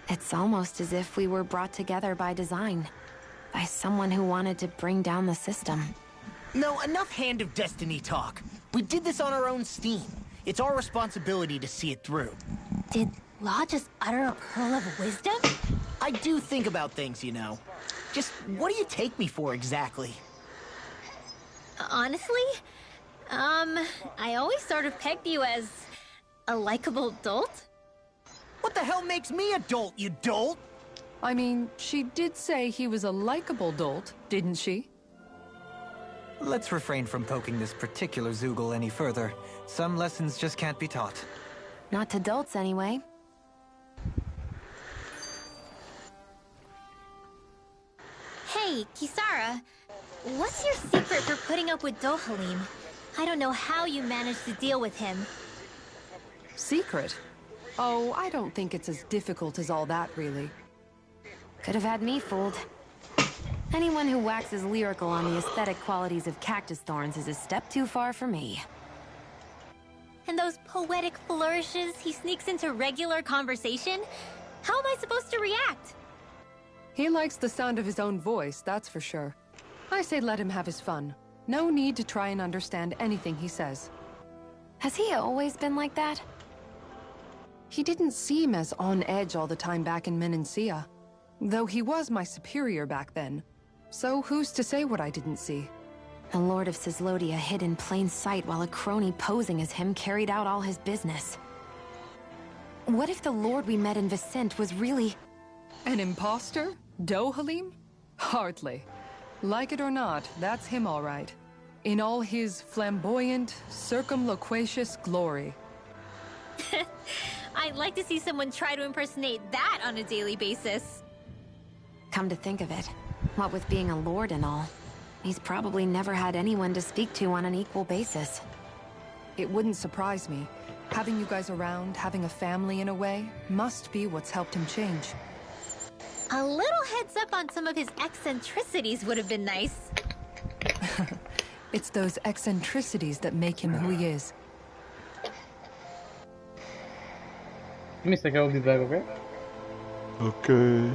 Speaker 6: It's almost as if we were brought together by design. By someone who wanted to bring down the system.
Speaker 5: No, enough Hand of Destiny talk. We did this on our own steam. It's our responsibility to see it through.
Speaker 8: Did Law just utter a pearl of wisdom?
Speaker 5: I do think about things, you know. Just what do you take me for exactly?
Speaker 8: Honestly, I always sort of pegged you as a likable dolt.
Speaker 5: What the hell makes me a dolt, you dolt?
Speaker 10: I mean, she did say he was a likable dolt, didn't she?
Speaker 4: Let's refrain from poking this particular Zoogle any further. Some lessons just can't be taught.
Speaker 6: Not to adults, anyway.
Speaker 8: Hey, Kisara. What's your secret for putting up with Dohalim? I don't know how you managed to deal with him.
Speaker 10: Secret? Oh, I don't think it's as difficult as all that, really.
Speaker 6: Could have had me fooled. Anyone who waxes lyrical on the aesthetic qualities of cactus thorns is a step too far for me.
Speaker 8: And those poetic flourishes he sneaks into regular conversation? How am I supposed to react?
Speaker 10: He likes the sound of his own voice, that's for sure. I say let him have his fun. No need to try and understand anything he says.
Speaker 6: Has he always been like that?
Speaker 10: He didn't seem as on edge all the time back in Menancia. Though he was my superior back then. So who's to say what I didn't see?
Speaker 6: The Lord of Cislodia hid in plain sight while a crony posing as him carried out all his business. What if the Lord we met in Vicente was really...
Speaker 10: An imposter? Dohalim? Hardly. Like it or not, that's him all right. In all his flamboyant, circumloquacious glory.
Speaker 8: I'd like to see someone try to impersonate that on a daily basis.
Speaker 6: Come to think of it, what with being a lord and all, he's probably never had anyone to speak to on an equal basis.
Speaker 10: It wouldn't surprise me. Having you guys around, having a family in a way, must be what's helped him change.
Speaker 8: A little heads up on some of his eccentricities would have been nice.
Speaker 10: It's those eccentricities that make him who he is.
Speaker 2: Give me a second, I'll be back, okay?
Speaker 1: Okay.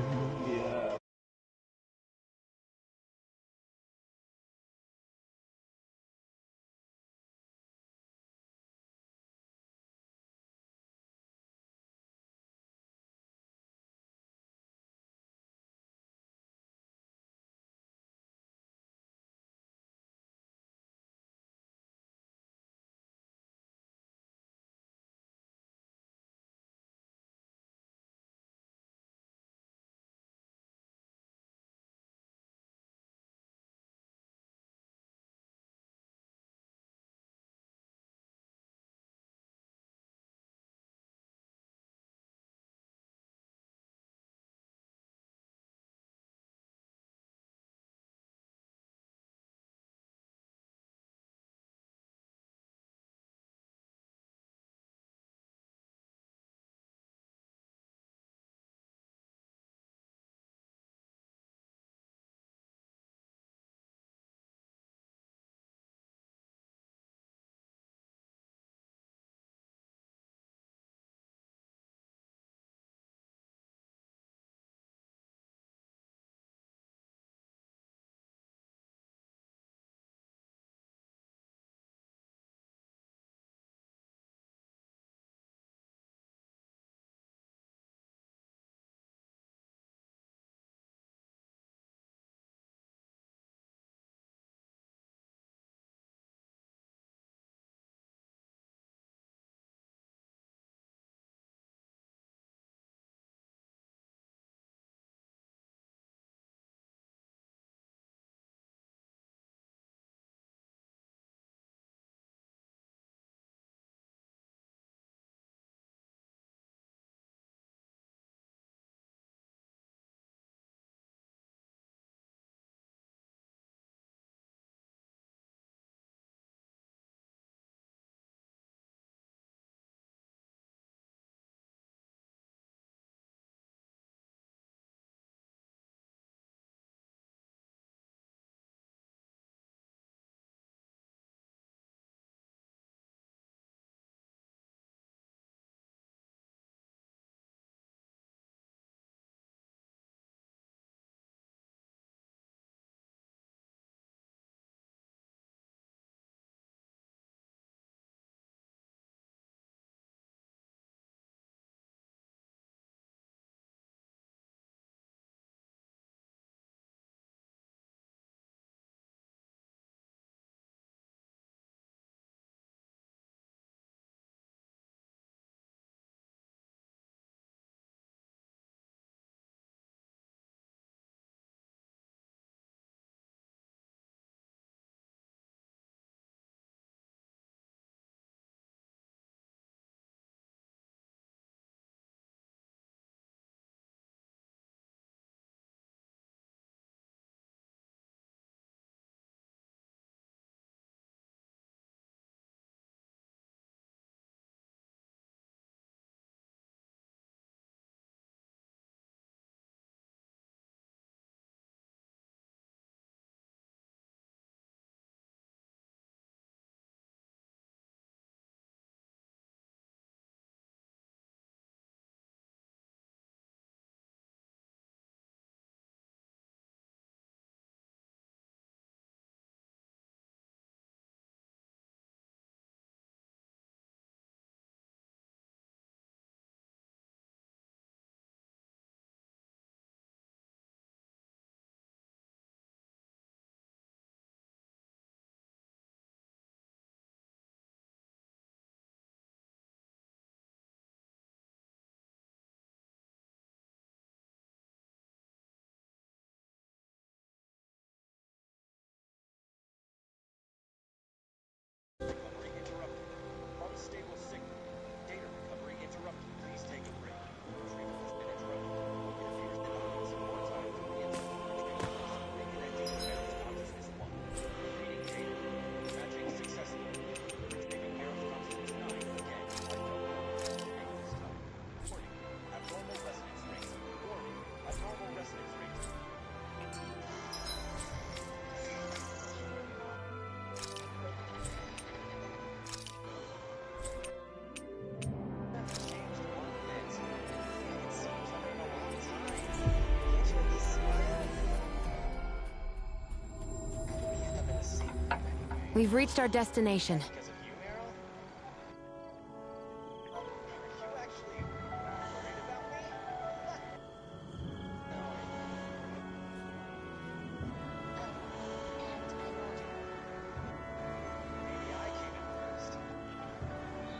Speaker 6: We've reached our destination.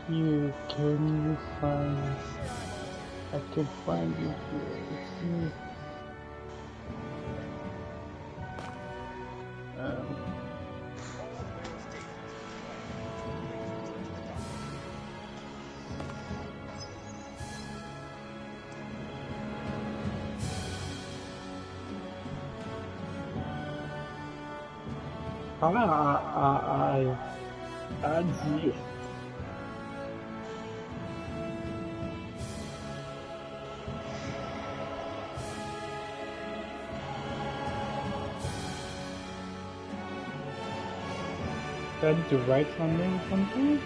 Speaker 2: You can find. I can find you here. Let's see. Dear. Do I need to write something or something?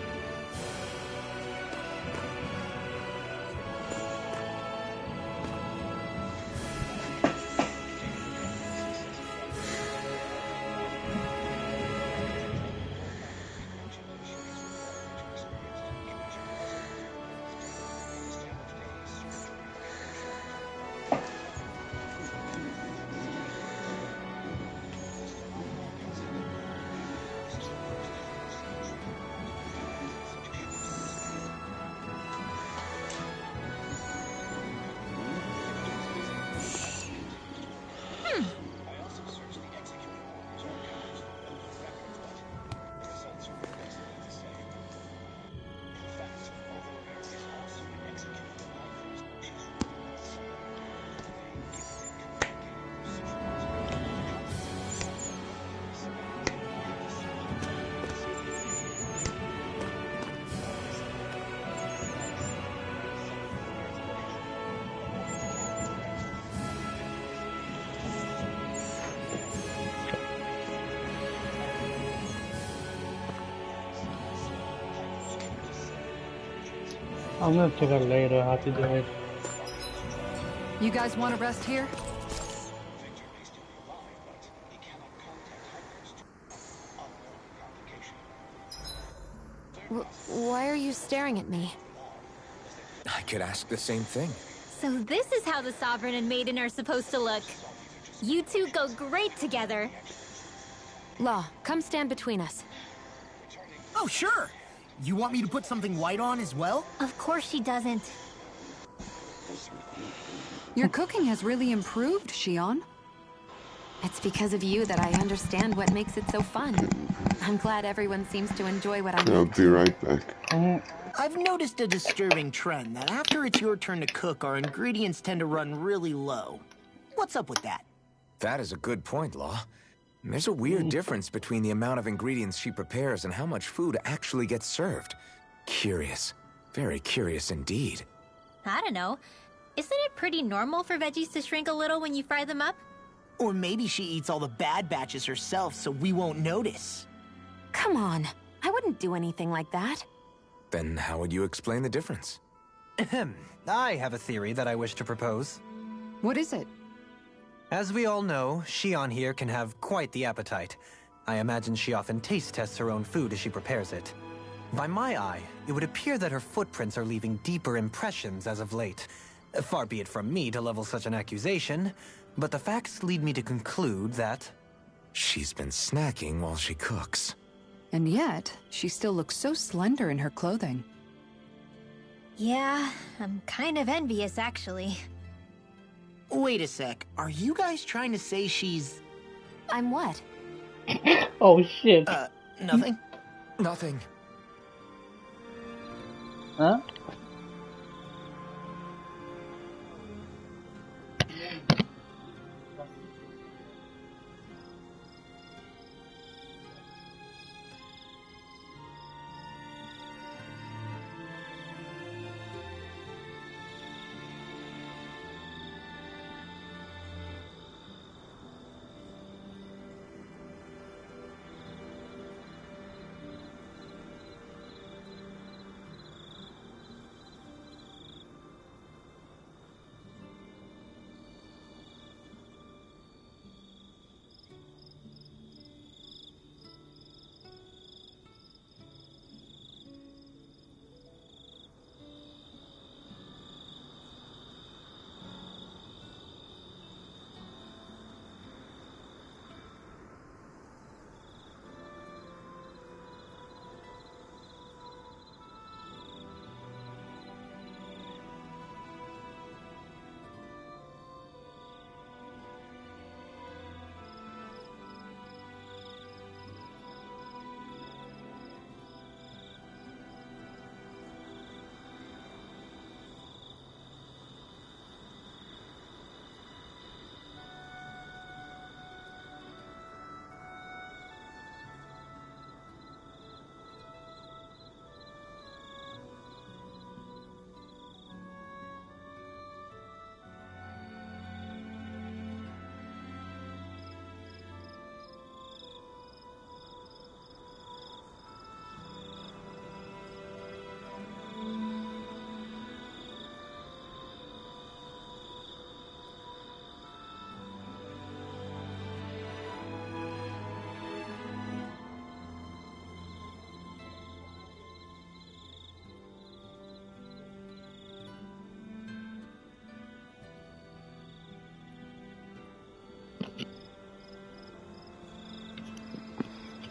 Speaker 2: I'm gonna figure out later how to do it.
Speaker 10: You guys want to rest here?
Speaker 6: Why are you staring at me?
Speaker 9: I could ask the same thing.
Speaker 8: So this is how the Sovereign and Maiden are supposed to look. You two go great together.
Speaker 6: Law, come stand between us.
Speaker 5: Oh, sure. You want me to put something white on as well?
Speaker 8: Of course she doesn't.
Speaker 10: Your cooking has really improved, Shionne.
Speaker 6: It's because of you that I understand what makes it so fun. I'm glad everyone seems to enjoy what I'm
Speaker 1: I'll
Speaker 6: doing.
Speaker 1: be right back.
Speaker 5: I've noticed a disturbing trend that after it's your turn to cook, our ingredients tend to run really low. What's up with that?
Speaker 9: That is a good point, Law. There's a weird difference between the amount of ingredients she prepares and how much food actually gets served. Curious. Very curious indeed.
Speaker 8: I don't know. Isn't it pretty normal for veggies to shrink a little when you fry them up?
Speaker 5: Or maybe she eats all the bad batches herself so we won't notice.
Speaker 6: Come on. I wouldn't do anything like that.
Speaker 9: Then how would you explain the difference?
Speaker 12: Ahem. I have a theory that I wish to propose.
Speaker 10: What is it?
Speaker 12: As we all know, Shionne here can have quite the appetite. I imagine she often taste tests her own food as she prepares it. By my eye, it would appear that her footprints are leaving deeper impressions as of late. Far be it from me to level such an accusation, but the facts lead me to conclude that...
Speaker 9: She's been snacking while she cooks.
Speaker 10: And yet, she still looks so slender in her clothing.
Speaker 8: Yeah, I'm kind of envious, actually.
Speaker 5: Wait a sec. Are you guys trying to say she's...
Speaker 6: I'm what?
Speaker 2: Oh shit.
Speaker 5: Nothing?
Speaker 9: Nothing.
Speaker 2: Huh?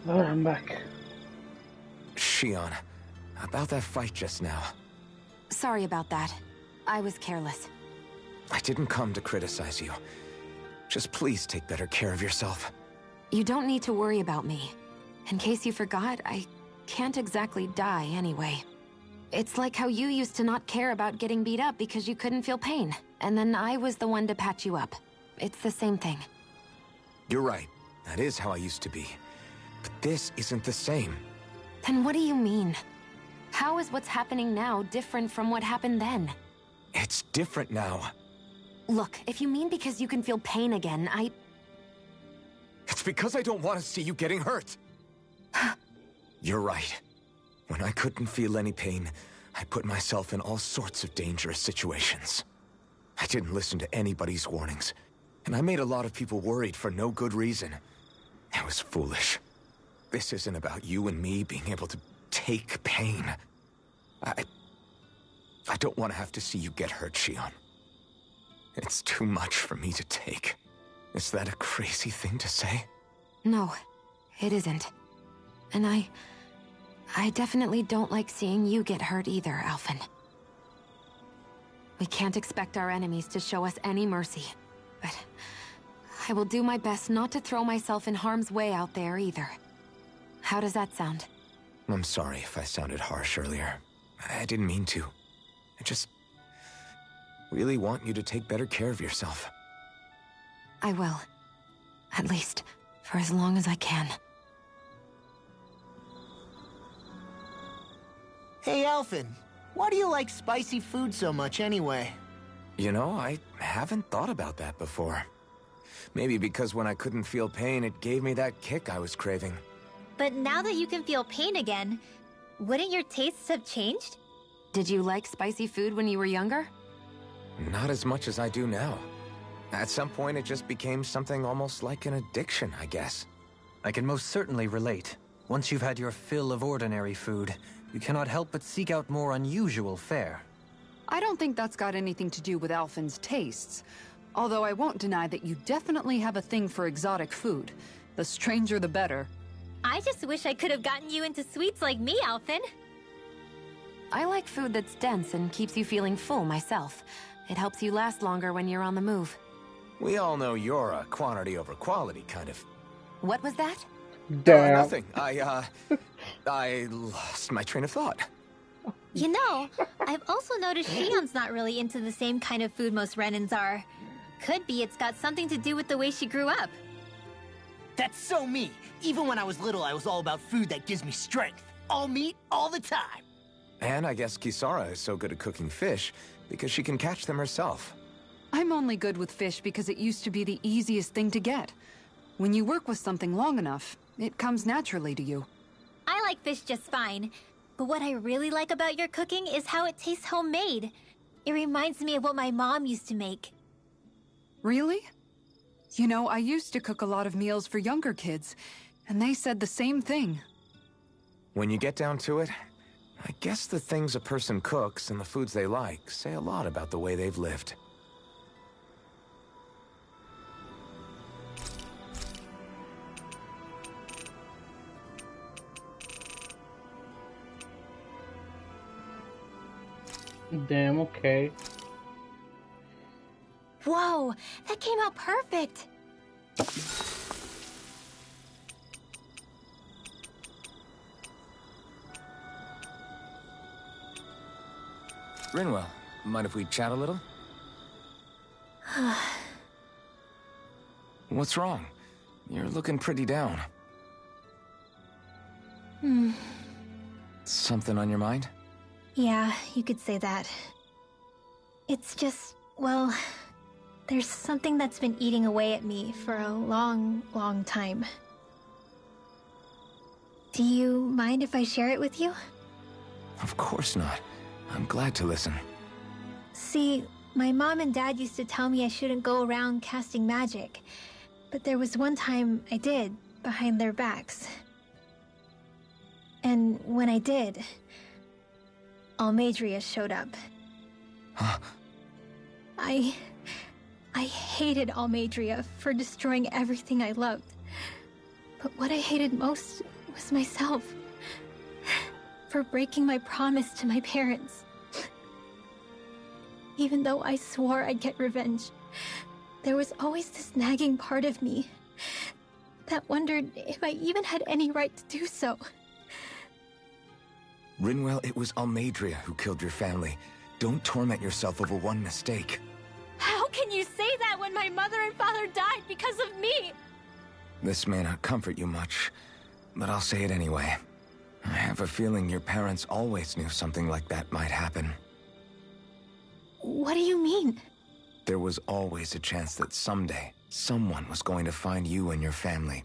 Speaker 2: Oh, I'm back.
Speaker 9: Shion, about that fight just now.
Speaker 6: Sorry about that. I was careless.
Speaker 9: I didn't come to criticize you. Just please take better care of yourself.
Speaker 6: You don't need to worry about me. In case you forgot, I can't exactly die anyway. It's like how you used to not care about getting beat up because you couldn't feel pain, and then I was the one to patch you up. It's the same thing.
Speaker 9: You're right. That is how I used to be. But this isn't the same.
Speaker 6: Then what do you mean? How is what's happening now different from what happened then?
Speaker 9: It's different now.
Speaker 6: Look, if you mean because you can feel pain again,
Speaker 9: It's because I don't want to see you getting hurt. You're right. When I couldn't feel any pain, I put myself in all sorts of dangerous situations. I didn't listen to anybody's warnings, and I made a lot of people worried for no good reason. It was foolish. This isn't about you and me being able to take pain. I don't want to have to see you get hurt, Shion. It's too much for me to take. Is that a crazy thing to say?
Speaker 6: No, it isn't. And I definitely don't like seeing you get hurt either, Alphen. We can't expect our enemies to show us any mercy, but I will do my best not to throw myself in harm's way out there either. How does that sound?
Speaker 9: I'm sorry if I sounded harsh earlier. I didn't mean to. I just really want you to take better care of yourself.
Speaker 6: I will. At least, for as long as I can.
Speaker 5: Hey, Alphen. Why do you like spicy food so much anyway?
Speaker 9: You know, I haven't thought about that before. Maybe because when I couldn't feel pain, it gave me that kick I was craving.
Speaker 8: But now that you can feel pain again, wouldn't your tastes have changed?
Speaker 6: Did you like spicy food when you were younger?
Speaker 9: Not as much as I do now. At some point, it just became something almost like an addiction, I guess.
Speaker 12: I can most certainly relate. Once you've had your fill of ordinary food, you cannot help but seek out more unusual fare.
Speaker 10: I don't think that's got anything to do with Alphen's tastes. Although I won't deny that you definitely have a thing for exotic food. The stranger the better.
Speaker 8: I just wish I could have gotten you into sweets like me, Alphen.
Speaker 6: I like food that's dense and keeps you feeling full myself. It helps you last longer when you're on the move.
Speaker 9: We all know you're a quantity over quality kind of...
Speaker 6: What was that?
Speaker 2: Damn.
Speaker 9: Nothing. I lost my train of thought.
Speaker 8: You know, I've also noticed Shion's not really into the same kind of food most Renans are. Could be it's got something to do with the way she grew up.
Speaker 5: That's so me. Even when I was little, I was all about food that gives me strength. All meat, all the time.
Speaker 9: And I guess Kisara is so good at cooking fish because she can catch them herself.
Speaker 10: I'm only good with fish because it used to be the easiest thing to get. When you work with something long enough, it comes naturally to you.
Speaker 8: I like fish just fine. But what I really like about your cooking is how it tastes homemade. It reminds me of what my mom used to make.
Speaker 10: Really? You know, I used to cook a lot of meals for younger kids, and they said the same thing.
Speaker 9: When you get down to it, I guess the things a person cooks and the foods they like say a lot about the way they've lived.
Speaker 2: Damn, okay.
Speaker 8: Whoa, that came out perfect.
Speaker 9: Rinwell, mind if we chat a little? What's wrong? You're looking pretty down. Something on your mind?
Speaker 8: Yeah, you could say that. It's just, well, there's something that's been eating away at me for a long, long time. Do you mind if I share it with you?
Speaker 9: Of course not. I'm glad to listen.
Speaker 8: See, my mom and dad used to tell me I shouldn't go around casting magic. But there was one time I did, behind their backs. And when I did, Almeidrea showed up.
Speaker 9: Huh?
Speaker 8: I hated Almeidrea for destroying everything I loved. But what I hated most was myself. For breaking my promise to my parents. Even though I swore I'd get revenge, there was always this nagging part of me that wondered if I even had any right to do so.
Speaker 9: Rinwell, it was Almeidrea who killed your family. Don't torment yourself over one mistake.
Speaker 8: How can you say that when my mother and father died because of me?
Speaker 9: This may not comfort you much, but I'll say it anyway. I have a feeling your parents always knew something like that might happen.
Speaker 8: What do you mean?
Speaker 9: There was always a chance that someday, someone was going to find you and your family.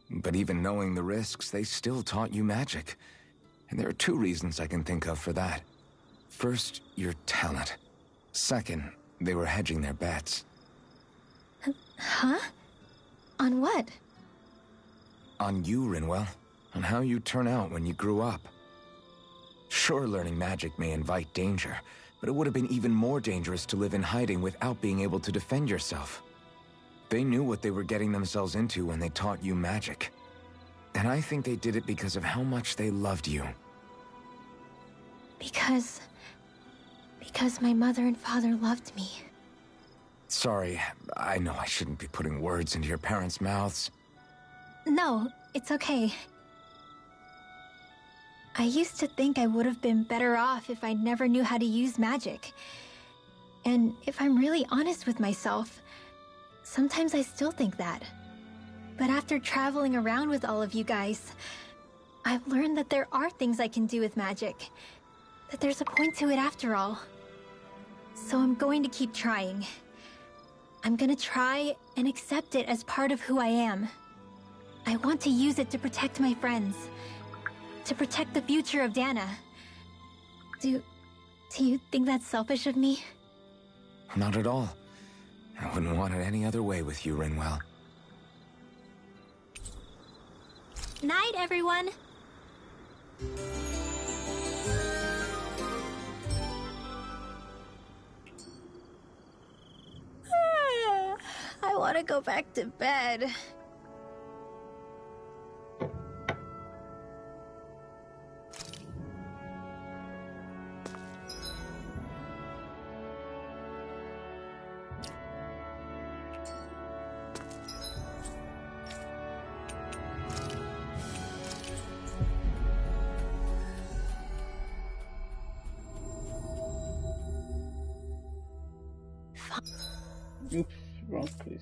Speaker 9: But even knowing the risks, they still taught you magic. And there are two reasons I can think of for that. First, your talent. Second, they were hedging their bets.
Speaker 8: Huh? On what?
Speaker 9: On you, Rinwell. On how you turn out when you grew up. Sure, learning magic may invite danger, but it would have been even more dangerous to live in hiding without being able to defend yourself. They knew what they were getting themselves into when they taught you magic. And I think they did it because of how much they loved you.
Speaker 8: Because my mother and father loved me.
Speaker 9: Sorry, I know I shouldn't be putting words into your parents' mouths.
Speaker 8: No, it's okay. I used to think I would have been better off if I never knew how to use magic. And if I'm really honest with myself, sometimes I still think that. But after traveling around with all of you guys, I've learned that there are things I can do with magic. That there's a point to it after all. So I'm going to keep trying. I'm gonna try and accept it as part of who I am. I want to use it to protect my friends. To protect the future of Dana. Do you think that's selfish of me?
Speaker 9: Not at all. I wouldn't want it any other way with you, Rinwell.
Speaker 8: Night, everyone! I want to go back to bed.
Speaker 2: Oops, wrong place.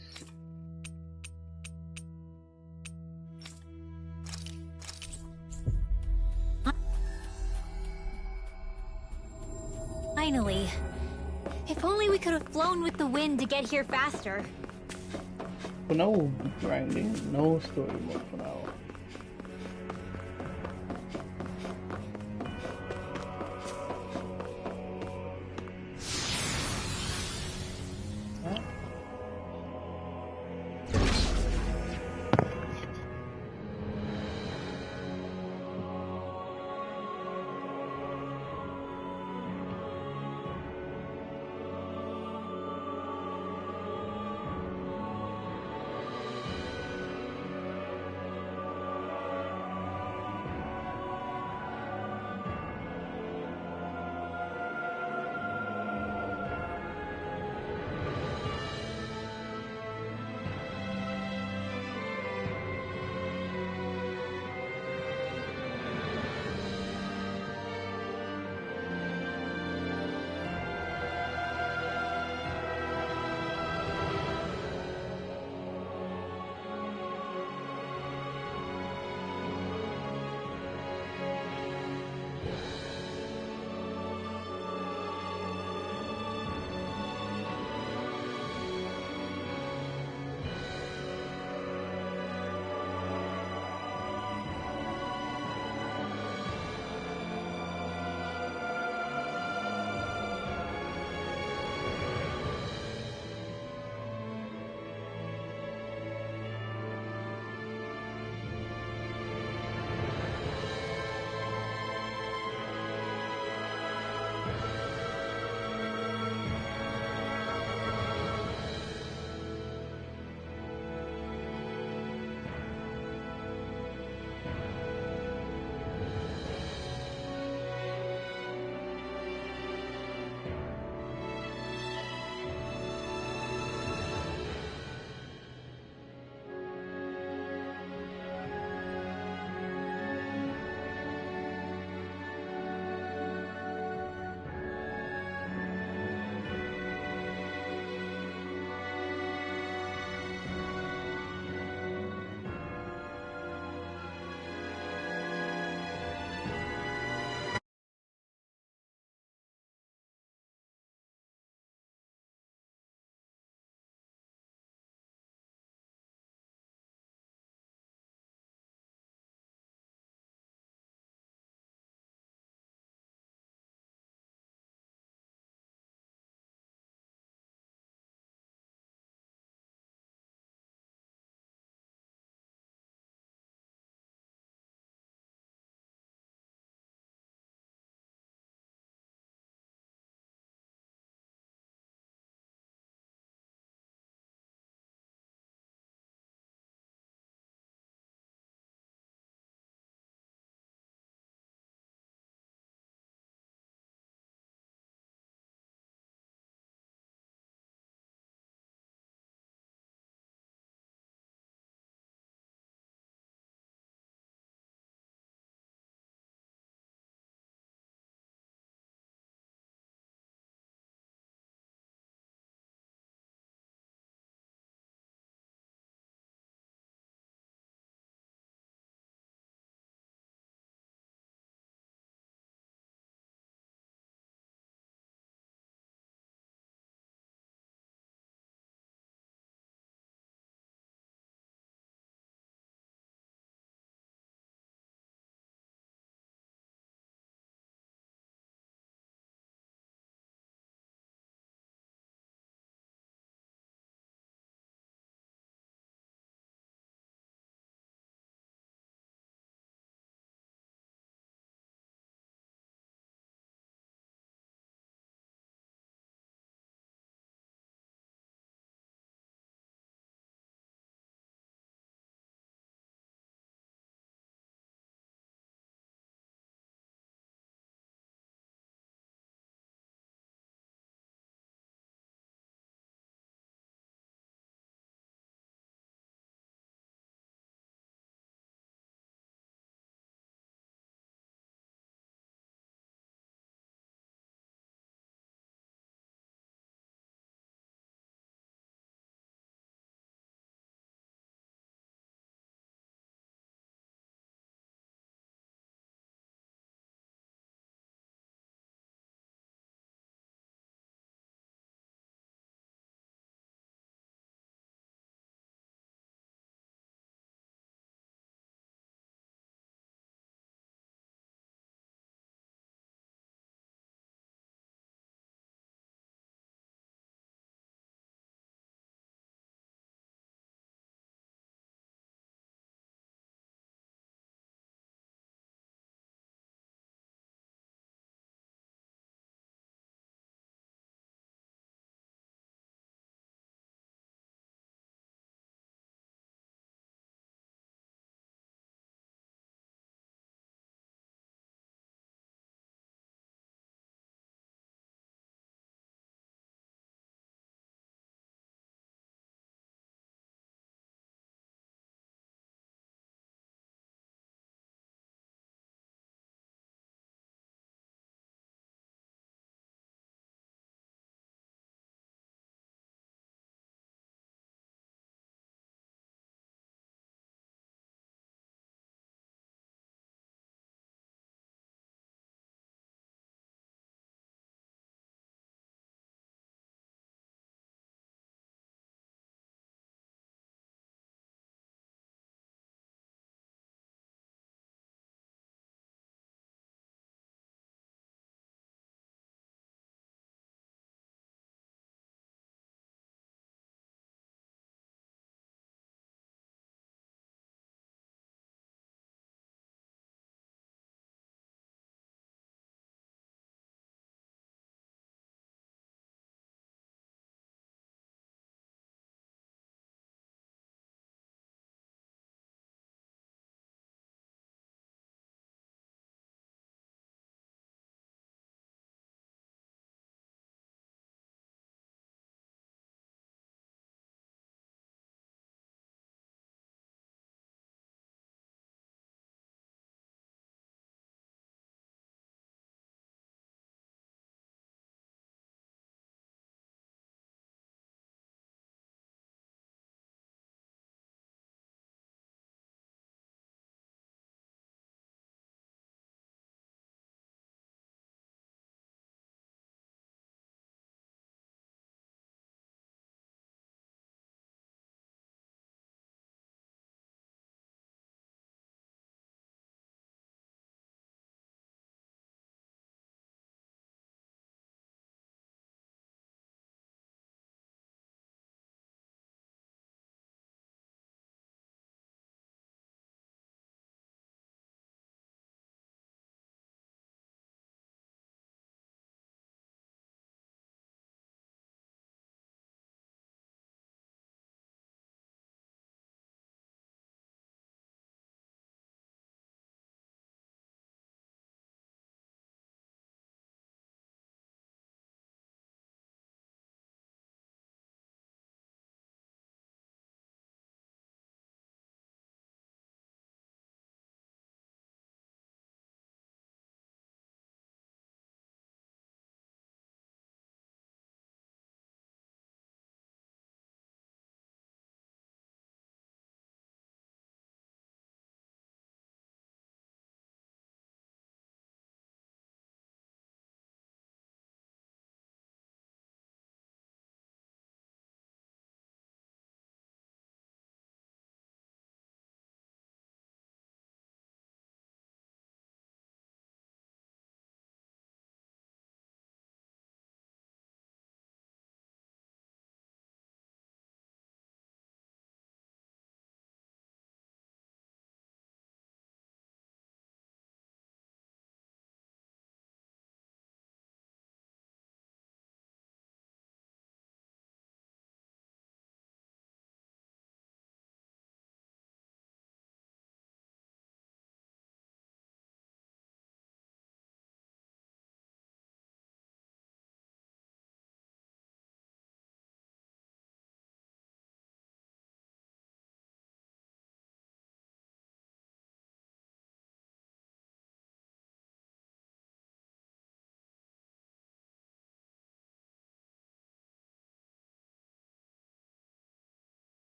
Speaker 8: Finally. If only we could have flown with the wind to get here faster.
Speaker 2: For now, we'll be grinding. No story mode for now.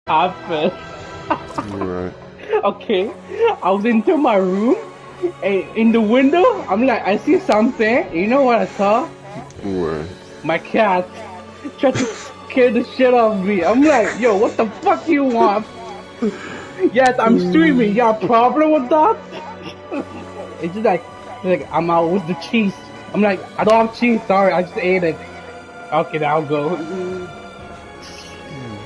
Speaker 2: happened.
Speaker 1: Right.
Speaker 2: Okay, I was into my room, and in the window, I'm like, I see something. You know what I saw?
Speaker 1: What?
Speaker 2: My cat tried to scare the shit out of me. I'm like, yo, what the fuck you want? Yes, I'm streaming. You got a problem with that? It's just like I'm out with the cheese. I'm like, I don't have cheese. Sorry, I just ate it. Okay, now I'll go.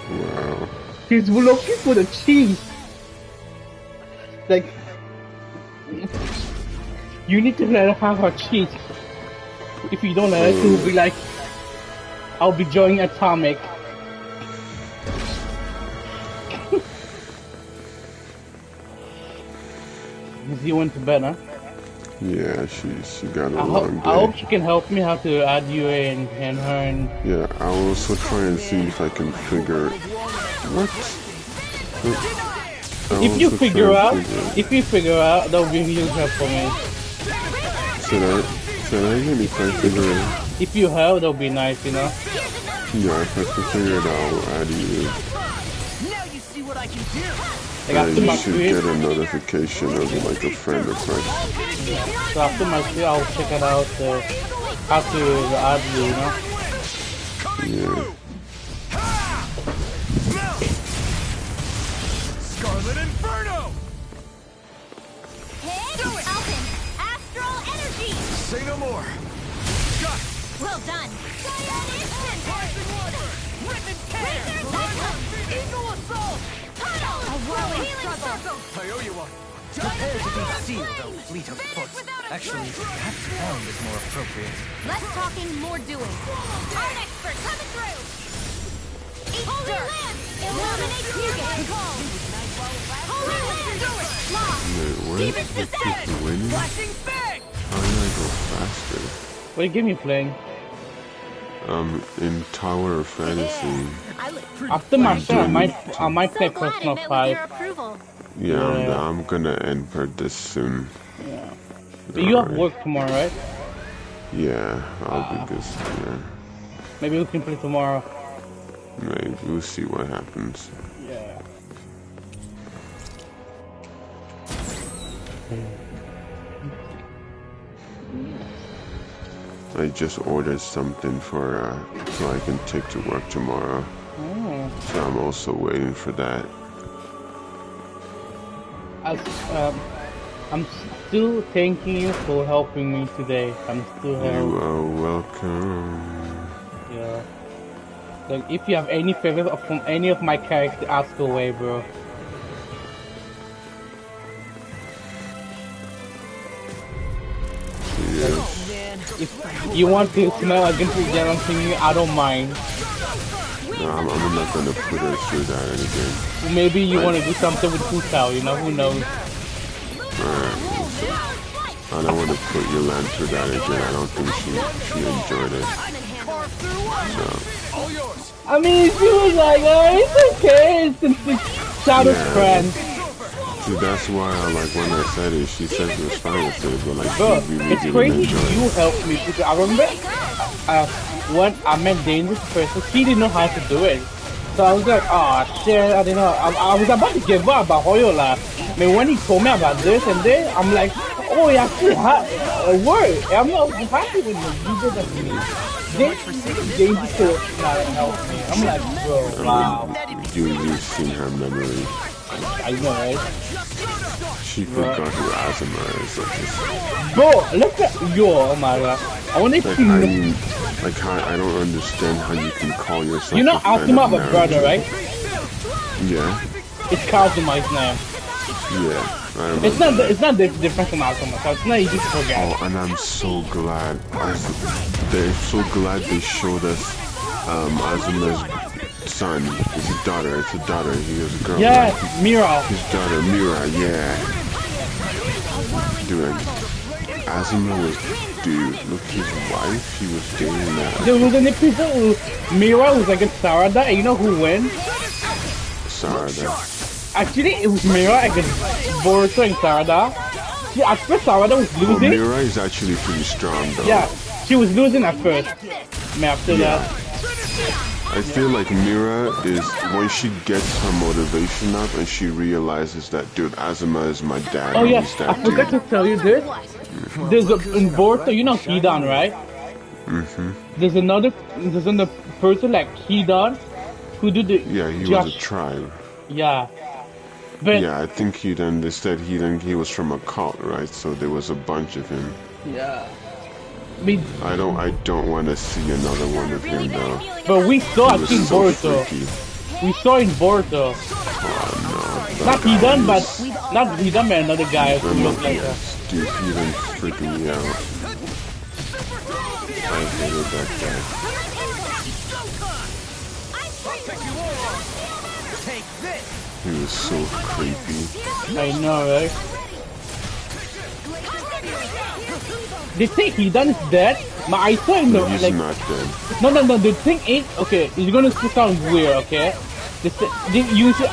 Speaker 1: Wow.
Speaker 2: He's looking for the cheese. Like, you need to let her have her cheese. If you don't let her, she'll be like, I'll be joining Atomic. He went to bed, huh?
Speaker 1: Yeah, she got a long day.
Speaker 2: I hope she can help me how to add you and her and...
Speaker 1: Yeah, I'll also try and see if I can figure... What?
Speaker 2: If you figure out, that would be a huge help for me.
Speaker 1: Said I again, if I figure it out?
Speaker 2: If you help, that would be nice, you know?
Speaker 1: Yeah, if I can figure it out, I'll add you.
Speaker 5: Now you see what I can do.
Speaker 1: You should get a notification of like a friend request.
Speaker 2: So after my stream, I'll check it out how to add you, you know?
Speaker 1: Yeah.
Speaker 13: Scarlet Inferno!
Speaker 8: Do it! Alpin! Astral energy!
Speaker 13: Say no more! Got it!
Speaker 8: Well done!
Speaker 13: Rising Water! Rip and tear! Eagle Assault!
Speaker 8: A whirling circle!
Speaker 13: I owe you one!
Speaker 12: Prepare to be sealed, O fleet of foot. Actually, perhaps found is more appropriate.
Speaker 8: Less talking, more doing. Art expert coming through! Holy Land! Illuminate Fugate! Holy Land! Lost!
Speaker 1: Wait, what?
Speaker 8: Demon's Descent!
Speaker 1: Winning?
Speaker 8: Flashing Fang!
Speaker 1: How do I go faster?
Speaker 2: What game you playing?
Speaker 1: In Tower of Fantasy.
Speaker 2: After my show, I might play Personal 5.
Speaker 1: Yeah, I'm gonna enter this soon.
Speaker 2: Yeah. You have work tomorrow, right?
Speaker 1: Yeah, I'll be busy, yeah.
Speaker 2: Maybe we can play tomorrow.
Speaker 1: Maybe, we'll see what happens.
Speaker 2: Yeah.
Speaker 1: I just ordered something for, so I can take to work tomorrow.
Speaker 2: Oh.
Speaker 1: So I'm also waiting for that.
Speaker 2: I'm still thanking you for helping me today. I'm still helping.
Speaker 1: You are welcome.
Speaker 2: Yeah. Like, if you have any favors from any of my characters, ask away, bro.
Speaker 1: Yes.
Speaker 2: If you want to smell against the general singing, I don't mind.
Speaker 1: No, I'm not gonna put her through that again.
Speaker 2: Maybe you want to do something with Hu Tao, you know, who knows?
Speaker 1: I don't want to put Yolanda through that again. I don't think she enjoyed it. So.
Speaker 2: I mean, she was like, oh, it's okay, it's the Shadow's friend.
Speaker 1: See, that's why when I said it, she said she was fine with it, but like,
Speaker 2: bro,
Speaker 1: she really
Speaker 2: it's
Speaker 1: didn't
Speaker 2: crazy
Speaker 1: enjoy it.
Speaker 2: you helped me, because I remember when I met Dangerous person, she didn't know how to do it. So I was like, oh shit, I didn't know. I was about to give up about Hoyola. I mean, when he told me about this and this, I'm like, oh, yeah, actually, word. I'm not happy with you. You did that to me. Dangerous person helped me. I'm like, bro, wow.
Speaker 1: You've seen her memory.
Speaker 2: I know, right?
Speaker 1: She forgot who Azuma is.
Speaker 2: Bro, look at yo, oh my god. I want to
Speaker 1: like,
Speaker 2: see.
Speaker 1: I mean, like, I don't understand how you can call yourself.
Speaker 2: You know, Azuma have a brother, right?
Speaker 1: Yeah.
Speaker 2: It's Kazuma's name.
Speaker 1: Yeah.
Speaker 2: It's not different from Azuma, so it's not easy to forget.
Speaker 1: Oh, and I'm so glad. They're so glad they showed us Azuma's son. It's a daughter. It's a daughter. He was a girl.
Speaker 2: Yeah,
Speaker 1: right?
Speaker 2: Mira.
Speaker 1: His daughter, Mira. Yeah. Dude, Azuma was. Dude, look, his wife. He was dating that.
Speaker 2: There was an episode Mira was against Sarada, and you know who wins?
Speaker 1: Sarada.
Speaker 2: Actually, it was Mira against Boruto and Sarada. See, at first Sarada was losing.
Speaker 1: Oh, Mira is actually pretty strong, though.
Speaker 2: Yeah, she was losing at first. And after that.
Speaker 1: I feel like Mira is, when she gets her motivation up and she realizes that, dude, Azuma is my dad.
Speaker 2: Oh yeah,
Speaker 1: he's that
Speaker 2: I forgot to tell you this. There's in Boruto, you know Hidan, right? There's another person like Hidan who do the
Speaker 1: he was a tribe.
Speaker 2: Yeah. But
Speaker 1: yeah, I think Hidan, they said he was from a cult, right? So there was a bunch of him.
Speaker 2: Yeah.
Speaker 1: I don't want to see another one of him though.
Speaker 2: But we saw it in Boruto. We saw in Boruto.
Speaker 1: Oh no.
Speaker 2: Not Hidan, but not Hidan, but another guy who looked like that.
Speaker 1: Dude, Hidan's freaking me out. I hated that guy. He was so creepy.
Speaker 2: I know, right? They think Hidan is dead, but I saw him
Speaker 1: No, he's not dead.
Speaker 2: No, the thing is, okay, it's gonna sound weird, okay?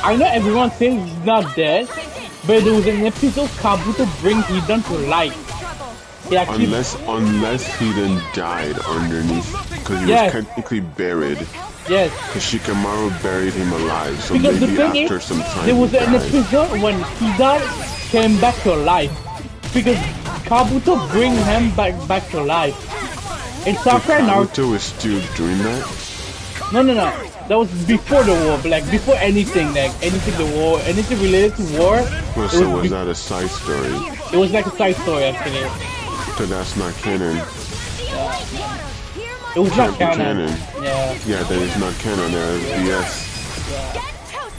Speaker 2: I know everyone says he's not dead, but there was an episode Kabuto bring Hidan to life.
Speaker 1: Unless Hidan died underneath, because he was technically buried.
Speaker 2: Yes.
Speaker 1: Because Shikamaru buried him alive, so
Speaker 2: because
Speaker 1: maybe after some time
Speaker 2: there was an episode when Hidan came back to life. Because Kabuto bring him back to life. And Sakura
Speaker 1: Naruto is still doing that?
Speaker 2: No. That was before the war, but like before anything anything related to war.
Speaker 1: Well, so was that a side story?
Speaker 2: It was like a side story actually.
Speaker 1: So that's not canon.
Speaker 2: It was not canon.
Speaker 1: Yeah, that is not canon. BS.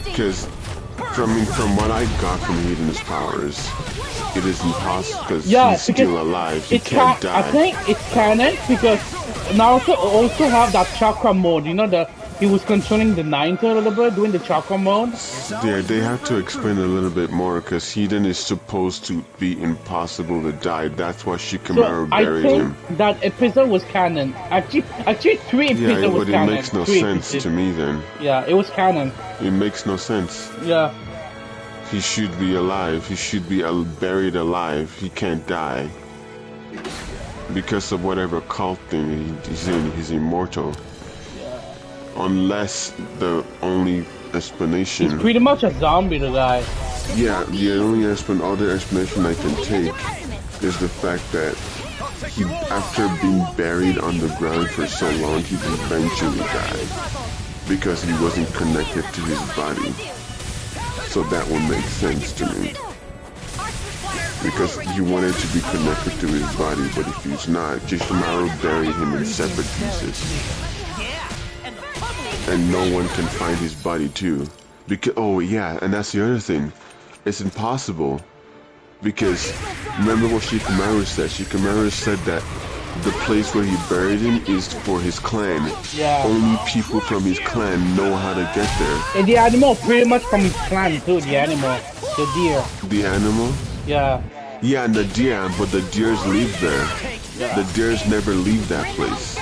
Speaker 1: Because from what I got from Hidan's powers, it is impossible because he's still alive. He can't die.
Speaker 2: I think it's canon because Naruto also have that chakra mode. You know he was controlling the ninja a little bit, doing the chakra mode.
Speaker 1: Yeah, they have to explain a little bit more because Hidan is supposed to be impossible to die. That's why Shikamaru buried him.
Speaker 2: I think that episode was canon. Actually 3 episodes was canon.
Speaker 1: Yeah, but it makes no sense to me then.
Speaker 2: Yeah, it was canon.
Speaker 1: It makes no sense.
Speaker 2: Yeah.
Speaker 1: He should be alive. He should be buried alive. He can't die. Because of whatever cult thing he's in, he's immortal. Unless the only explanation...
Speaker 2: He's pretty much a zombie, the guy.
Speaker 1: Yeah, the only other explanation I can take is the fact that he, after being buried on the ground for so long, he eventually died. Because he wasn't connected to his body. So that would make sense to me. Because he wanted to be connected to his body, but if he's not, Shikamaru buried him in separate pieces. And no one can find his body too. Because and that's the other thing. It's impossible. Because remember what Shikamaru said? Shikamaru said that the place where he buried him is for his clan.
Speaker 2: Yeah.
Speaker 1: Only people from his clan know how to get there.
Speaker 2: And the animal pretty much from his clan too, the animal. The deer.
Speaker 1: The animal?
Speaker 2: Yeah.
Speaker 1: Yeah, and the deer, but the deers live there. Yeah. The deers never leave that place.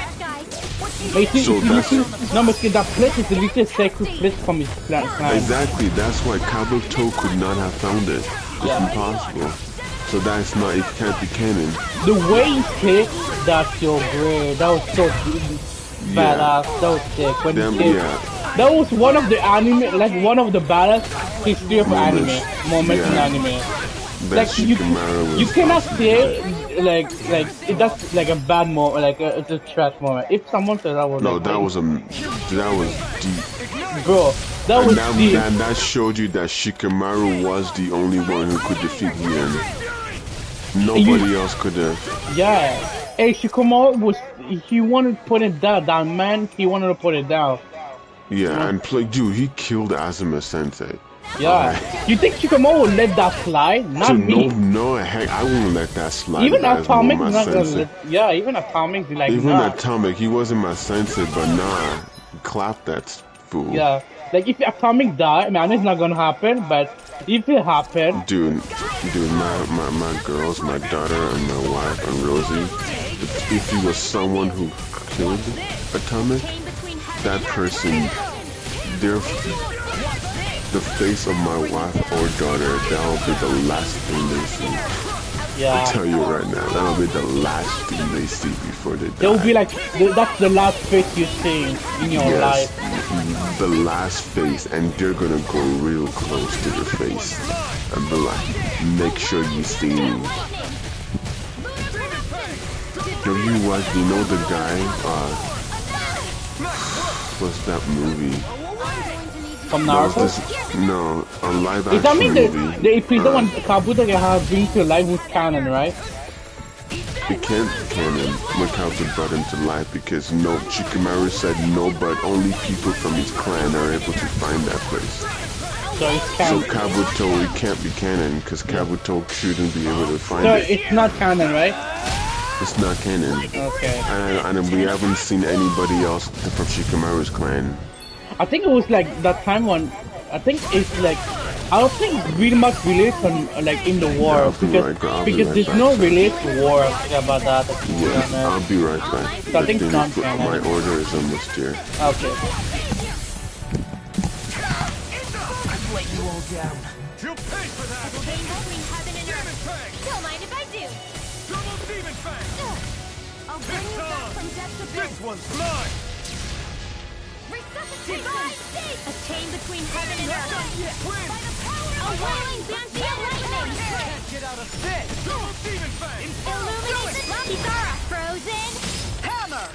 Speaker 2: So that place is the least sacred place from his clan.
Speaker 1: Exactly, that's why Kabuto could not have found it. It's impossible. So that's not, it can't be canon.
Speaker 2: The way he kicked, that's so great. That was so badass. That was sick. When he kicked, that was one of the anime, like one of the badass history of moments in anime. Like you cannot say that's like a bad moment, like it's a trash moment. If someone said that was
Speaker 1: that was deep,
Speaker 2: bro. That was deep.
Speaker 1: And that showed you that Shikamaru was the only one who could defeat Hidan. Nobody else could have.
Speaker 2: Yeah, hey, Shikamaru he wanted to put it down, man. He wanted to put it down.
Speaker 1: Yeah, and dude, he killed Azuma Sensei.
Speaker 2: Yeah. You think Shikamaru would let that slide? Not me.
Speaker 1: No, heck, I wouldn't let that slide.
Speaker 2: Even Atomic not gonna let, even Atomic be like,
Speaker 1: even Atomic, he wasn't my sensei, but nah, clap that fool.
Speaker 2: Yeah. Like if Atomic die, man, it's not gonna happen, but if it happened,
Speaker 1: dude, my girls, my daughter and my wife and Rosie, if he was someone who killed Atomic, that person, the face of my wife or daughter, that will be the last thing they see.
Speaker 2: Yeah.
Speaker 1: I'll tell you right now, that'll be the last thing they see before they die.
Speaker 2: They'll be like, that's the last face you see in your life.
Speaker 1: The last face, and they're gonna go real close to your face and be like, make sure you see me. Have you watched, you know the guy, what's that movie?
Speaker 2: From Naruto?
Speaker 1: No, a live
Speaker 2: action
Speaker 1: movie.
Speaker 2: The episode when Kabuto have bring to life with canon, right?
Speaker 1: It can't be canon when Kabuto brought him to life because no, Shikamaru said no, but only people from his clan are able to find that place.
Speaker 2: So it's canon.
Speaker 1: So Kabuto, it can't be canon because Kabuto shouldn't be able to find it.
Speaker 2: So it's not canon, right?
Speaker 1: It's not canon.
Speaker 2: Okay.
Speaker 1: And we haven't seen anybody else from Shikamaru's clan.
Speaker 2: I think it was like that time when I think it's like I don't think really much relates on like in the war because there's no relate to war about that.
Speaker 1: Yeah, I'll be right back.
Speaker 2: So I think it's not canon.
Speaker 1: My order is almost here.
Speaker 2: Okay.
Speaker 13: I've let you all down. You'll pay for that.
Speaker 8: Chain between heaven and earth. Don't mind if I do.
Speaker 13: Double demon fang.
Speaker 8: I'll bring you back from death to
Speaker 13: this one's mine.
Speaker 8: A chain between heaven and earth. By the power of a whirling fancy of lightning.
Speaker 13: Can't get out of this. Double demon fang.
Speaker 8: Illuminate the Kisara, frozen
Speaker 13: hammer.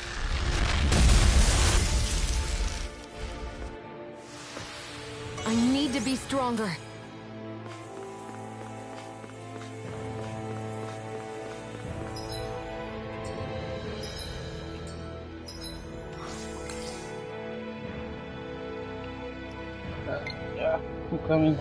Speaker 6: I need to be stronger.
Speaker 2: Yeah, I'm coming.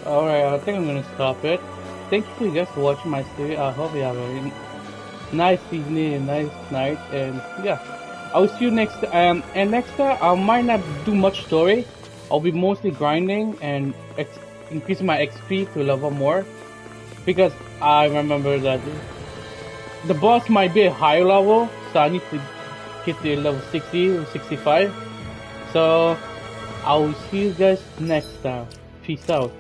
Speaker 2: Alright, I think I'm gonna stop it. Thank you for guys for watching my series. I hope you have a nice evening, a nice night, and yeah. I will see you next and next time I might not do much story. I'll be mostly grinding and increasing my XP to level more. Because I remember that the boss might be a higher level, so I need to get to level 60 or 65. So I will see you guys next time. Peace out.